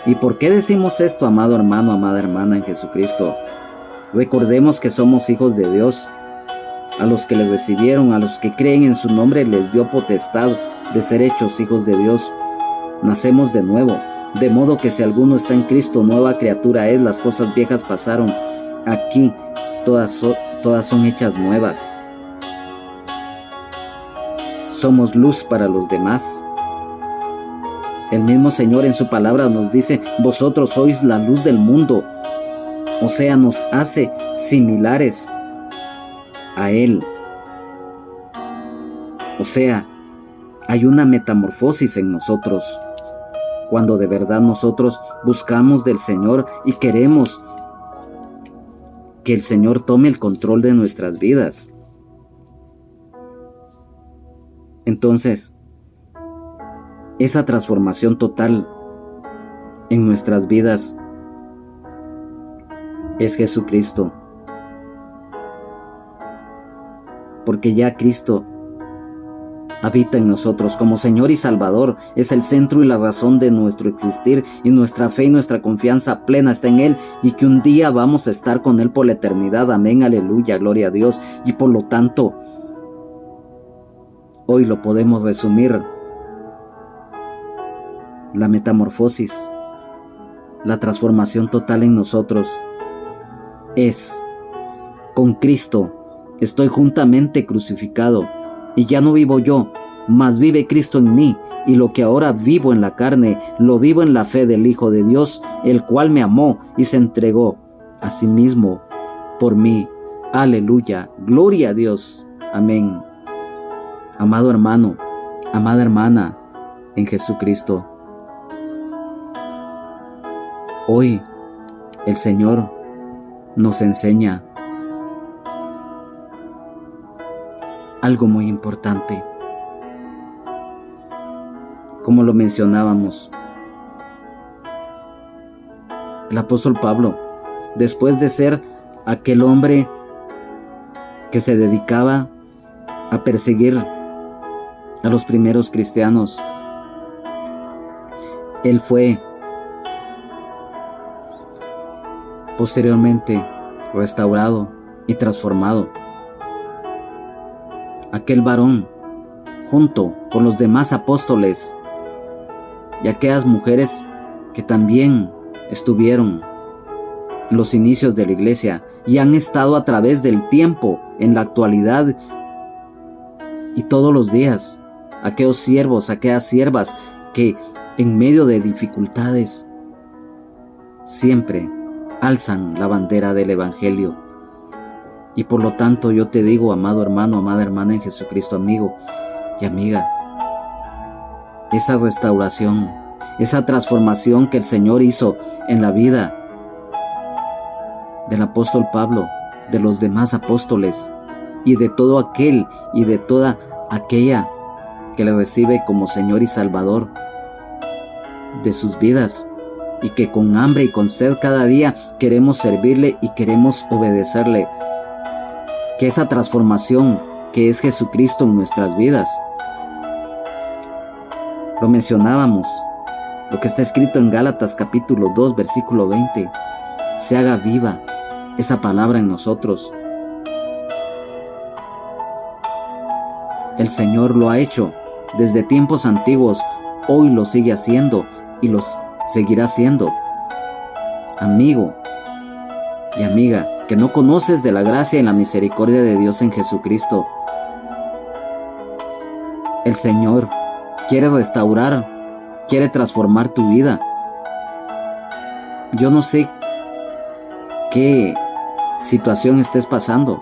¿Y por qué decimos esto, amado hermano, amada hermana en Jesucristo? Recordemos que somos hijos de Dios. A los que le recibieron, a los que creen en su nombre, les dio potestad de ser hechos hijos de Dios. Nacemos de nuevo. De modo que si alguno está en Cristo, nueva criatura es, las cosas viejas pasaron, aquí todas son hechas nuevas. Somos luz para los demás. El mismo Señor en su palabra nos dice: vosotros sois la luz del mundo. O sea, nos hace similares a Él. O sea, hay una metamorfosis en nosotros, cuando de verdad nosotros buscamos del Señor y queremos que el Señor tome el control de nuestras vidas. Entonces, esa transformación total en nuestras vidas es Jesucristo. Porque ya Cristo habita en nosotros como Señor y Salvador. Es el centro y la razón de nuestro existir, y nuestra fe y nuestra confianza plena está en Él, y que un día vamos a estar con Él por la eternidad. Amén, aleluya, gloria a Dios. Y por lo tanto, hoy lo podemos resumir: la metamorfosis, la transformación total en nosotros es: con Cristo estoy juntamente crucificado, y ya no vivo yo, mas vive Cristo en mí, y lo que ahora vivo en la carne, lo vivo en la fe del Hijo de Dios, el cual me amó y se entregó a sí mismo por mí. Aleluya, gloria a Dios. Amén. Amado hermano, amada hermana en Jesucristo, hoy el Señor nos enseña algo muy importante. Como lo mencionábamos, el apóstol Pablo, después de ser aquel hombre que se dedicaba a perseguir a los primeros cristianos, él fue posteriormente restaurado y transformado. Aquel varón, junto con los demás apóstoles y aquellas mujeres que también estuvieron en los inicios de la iglesia y han estado a través del tiempo en la actualidad y todos los días, aquellos siervos, aquellas siervas que en medio de dificultades siempre alzan la bandera del Evangelio. Y por lo tanto yo te digo, amado hermano, amada hermana en Jesucristo, amigo y amiga, esa restauración, esa transformación que el Señor hizo en la vida del apóstol Pablo, de los demás apóstoles y de todo aquel y de toda aquella que le recibe como Señor y Salvador de sus vidas, y que con hambre y con sed cada día queremos servirle y queremos obedecerle. Que esa transformación que es Jesucristo en nuestras vidas, lo mencionábamos, lo que está escrito en Gálatas capítulo 2 versículo 20, se haga viva esa palabra en nosotros. El Señor lo ha hecho desde tiempos antiguos, hoy lo sigue haciendo y lo seguirá haciendo. Amigo y amiga, que no conoces de la gracia y la misericordia de Dios en Jesucristo, el Señor quiere restaurar, quiere transformar tu vida. Yo no sé qué situación estés pasando,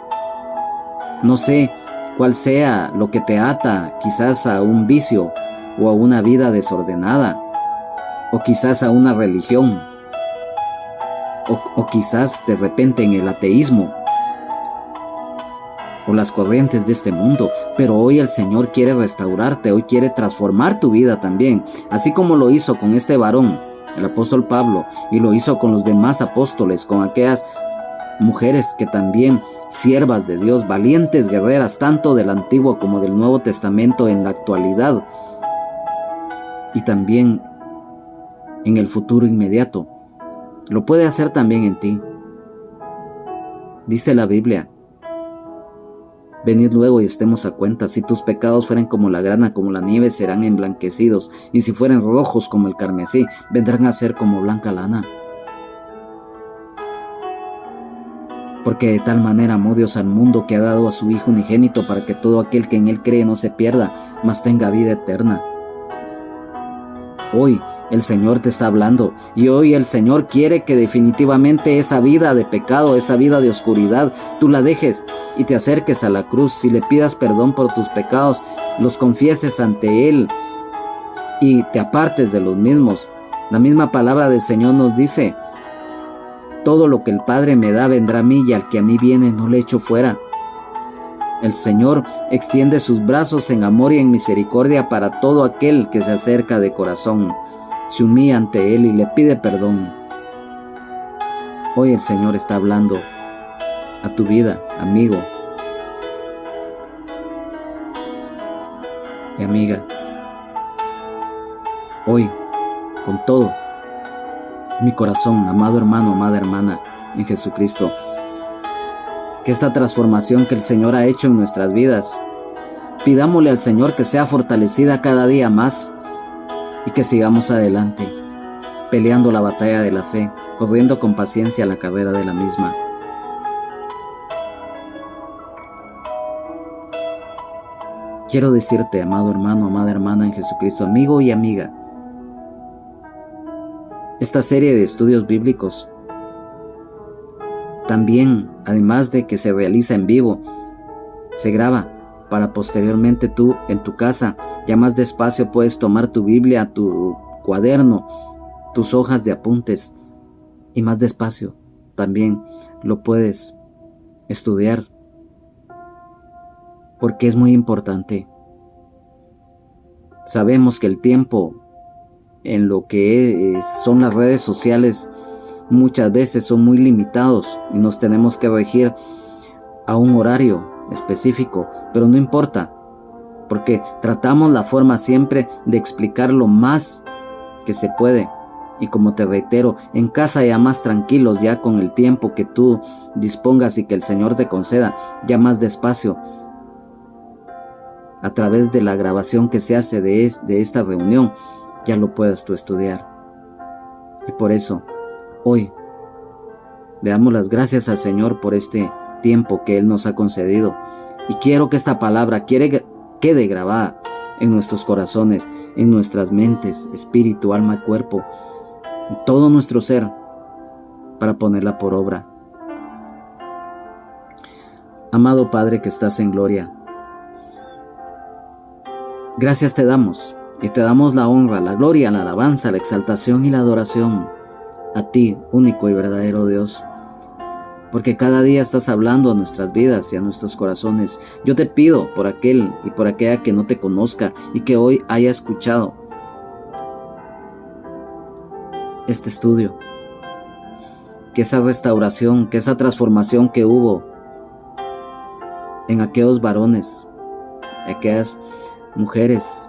no sé cuál sea lo que te ata, quizás a un vicio o a una vida desordenada, o quizás a una religión, o quizás de repente en el ateísmo o las corrientes de este mundo. Pero hoy el Señor quiere restaurarte, hoy quiere transformar tu vida también, así como lo hizo con este varón, el apóstol Pablo, y lo hizo con los demás apóstoles, con aquellas mujeres que también, siervas de Dios, valientes guerreras, tanto del Antiguo como del Nuevo Testamento en la actualidad y también en el futuro inmediato. Lo puede hacer también en ti. Dice la Biblia Venid luego y estemos a cuenta. Si tus pecados fueren como la grana, como la nieve, serán emblanquecidos. Y si fueren rojos como el carmesí, vendrán a ser como blanca lana. Porque de tal manera amó Dios al mundo, que ha dado a su Hijo unigénito, para que todo aquel que en Él cree no se pierda, mas tenga vida eterna. Hoy el Señor te está hablando, y hoy el Señor quiere que definitivamente esa vida de pecado, esa vida de oscuridad, tú la dejes y te acerques a la cruz y le pidas perdón por tus pecados, los confieses ante Él y te apartes de los mismos. La misma palabra del Señor nos dice: todo lo que el Padre me da vendrá a mí, y al que a mí viene no le echo fuera. El Señor extiende sus brazos en amor y en misericordia para todo aquel que se acerca de corazón, se humilla ante Él y le pide perdón. Hoy el Señor está hablando a tu vida, amigo y amiga. Hoy, con todo mi corazón, amado hermano, amada hermana en Jesucristo, que esta transformación que el Señor ha hecho en nuestras vidas, pidámosle al Señor que sea fortalecida cada día más y que sigamos adelante, peleando la batalla de la fe, corriendo con paciencia la carrera de la misma. Quiero decirte, amado hermano, amada hermana en Jesucristo, amigo y amiga, esta serie de estudios bíblicos también, además de que se realiza en vivo, se graba para posteriormente tú en tu casa, ya más despacio puedes tomar tu Biblia, tu cuaderno, tus hojas de apuntes, y más despacio también lo puedes estudiar, porque es muy importante. Sabemos que el tiempo en lo que son las redes sociales muchas veces son muy limitados y nos tenemos que regir a un horario específico, pero no importa, porque tratamos la forma siempre de explicar lo más que se puede. Y como te reitero, en casa ya más tranquilos, ya con el tiempo que tú dispongas y que el Señor te conceda, ya más despacio, a través de la grabación que se hace de esta reunión, ya lo puedas tú estudiar. Y por eso, hoy, le damos las gracias al Señor por este tiempo que Él nos ha concedido. Y quiero que esta palabra quede grabada en nuestros corazones, en nuestras mentes, espíritu, alma y cuerpo, en todo nuestro ser, para ponerla por obra. Amado Padre que estás en gloria, gracias te damos, y te damos la honra, la gloria, la alabanza, la exaltación y la adoración a ti, único y verdadero Dios, porque cada día estás hablando a nuestras vidas y a nuestros corazones. Yo te pido por aquel y por aquella que no te conozca y que hoy haya escuchado este estudio, que esa restauración, que esa transformación que hubo en aquellos varones, aquellas mujeres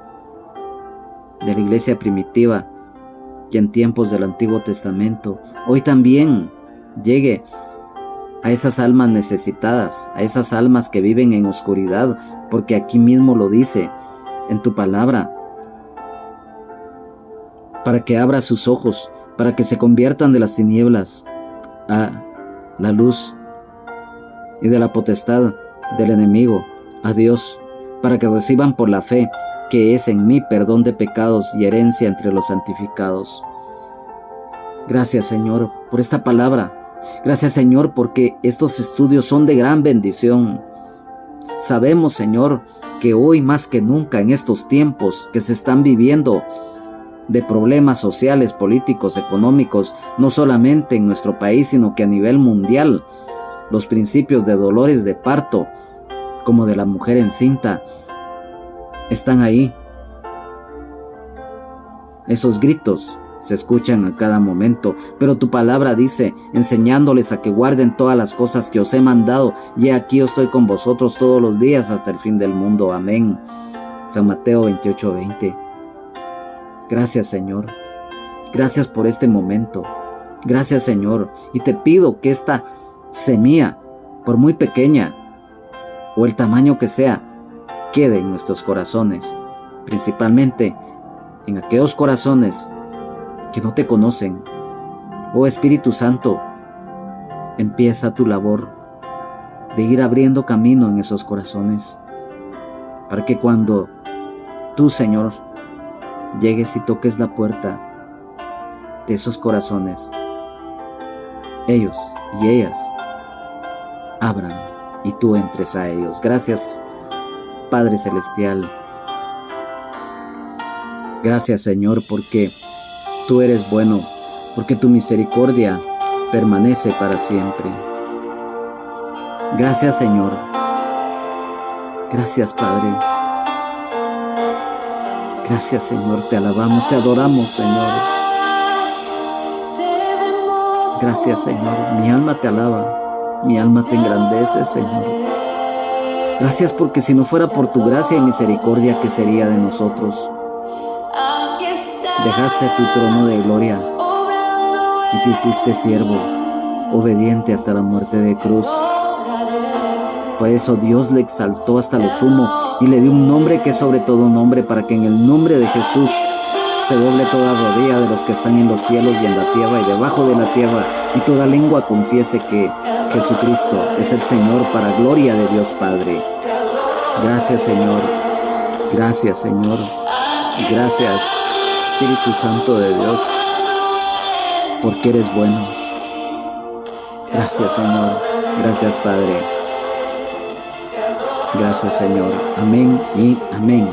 de la iglesia primitiva y en tiempos del Antiguo Testamento, hoy también llegue a esas almas necesitadas, a esas almas que viven en oscuridad, porque aquí mismo lo dice en tu palabra, para que abra sus ojos, para que se conviertan de las tinieblas a la luz y de la potestad del enemigo a Dios, para que reciban por la fe que es en mí perdón de pecados y herencia entre los santificados. Gracias, Señor, por esta palabra. Gracias, Señor, porque estos estudios son de gran bendición. Sabemos, Señor, que hoy más que nunca en estos tiempos que se están viviendo de problemas sociales, políticos, económicos, no solamente en nuestro país, sino que a nivel mundial, los principios de dolores de parto, como de la mujer encinta, están ahí. Esos gritos se escuchan a cada momento, pero tu palabra dice, enseñándoles a que guarden todas las cosas que os he mandado, y aquí yo estoy con vosotros todos los días hasta el fin del mundo. Amén. San Mateo 28:20. Gracias, Señor. Gracias por este momento. Gracias, Señor. Y te pido que esta semilla, por muy pequeña o el tamaño que sea, quede en nuestros corazones, principalmente en aquellos corazones que no te conocen. Oh Espíritu Santo, empieza tu labor de ir abriendo camino en esos corazones, para que cuando tú, Señor, llegues y toques la puerta de esos corazones, ellos y ellas abran y tú entres a ellos. Gracias, Padre Celestial. Gracias, Señor, porque tú eres bueno, porque tu misericordia permanece para siempre. Gracias, Señor. Gracias, Padre. Gracias, Señor. Te alabamos, te adoramos, Señor. Gracias, Señor. Mi alma te alaba, mi alma te engrandece, Señor. Gracias porque si no fuera por tu gracia y misericordia, ¿qué sería de nosotros? Dejaste tu trono de gloria y te hiciste siervo, obediente hasta la muerte de cruz. Por eso Dios le exaltó hasta lo sumo y le dio un nombre que es sobre todo nombre, para que en el nombre de Jesús se doble toda rodilla de los que están en los cielos y en la tierra y debajo de la tierra, y toda lengua confiese que Jesucristo es el Señor, para gloria de Dios Padre. Gracias, Señor. Gracias, Señor. Gracias, Espíritu Santo de Dios, porque eres bueno. Gracias, Señor. Gracias, Padre. Gracias, Señor. Amén y amén.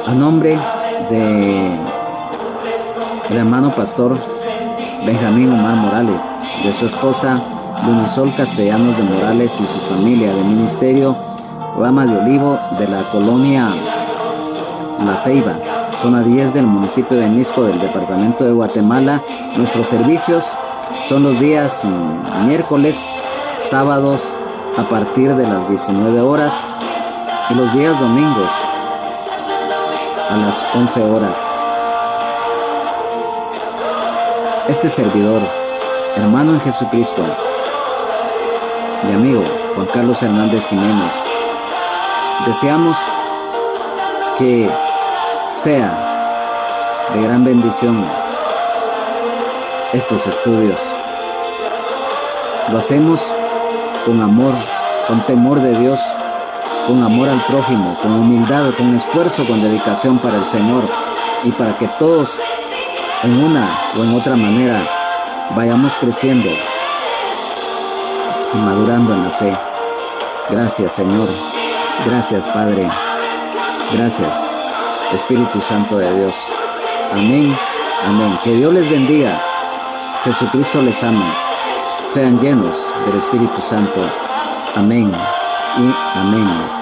A nombre de el hermano pastor Benjamín Omar Morales, de su esposa Lunisol Castellanos de Morales y su familia, de Ministerio Rama de Olivo de la colonia La Ceiba, zona 10 del municipio de Misco, del departamento de Guatemala. Nuestros servicios son los días miércoles, sábados a partir de las 19 horas y los días domingos a las 11 horas. Este servidor, hermano en Jesucristo y amigo Juan Carlos Hernández Jiménez, deseamos que sea de gran bendición estos estudios. Lo hacemos con amor, con temor de Dios, con amor al prójimo, con humildad, con esfuerzo, con dedicación para el Señor, y para que todos en una o en otra manera vayamos creciendo y madurando en la fe. Gracias, Señor. Gracias, Padre. Gracias, Espíritu Santo de Dios. Amén. Amén. Que Dios les bendiga. Jesucristo les ama. Sean llenos del Espíritu Santo. Amén y amén.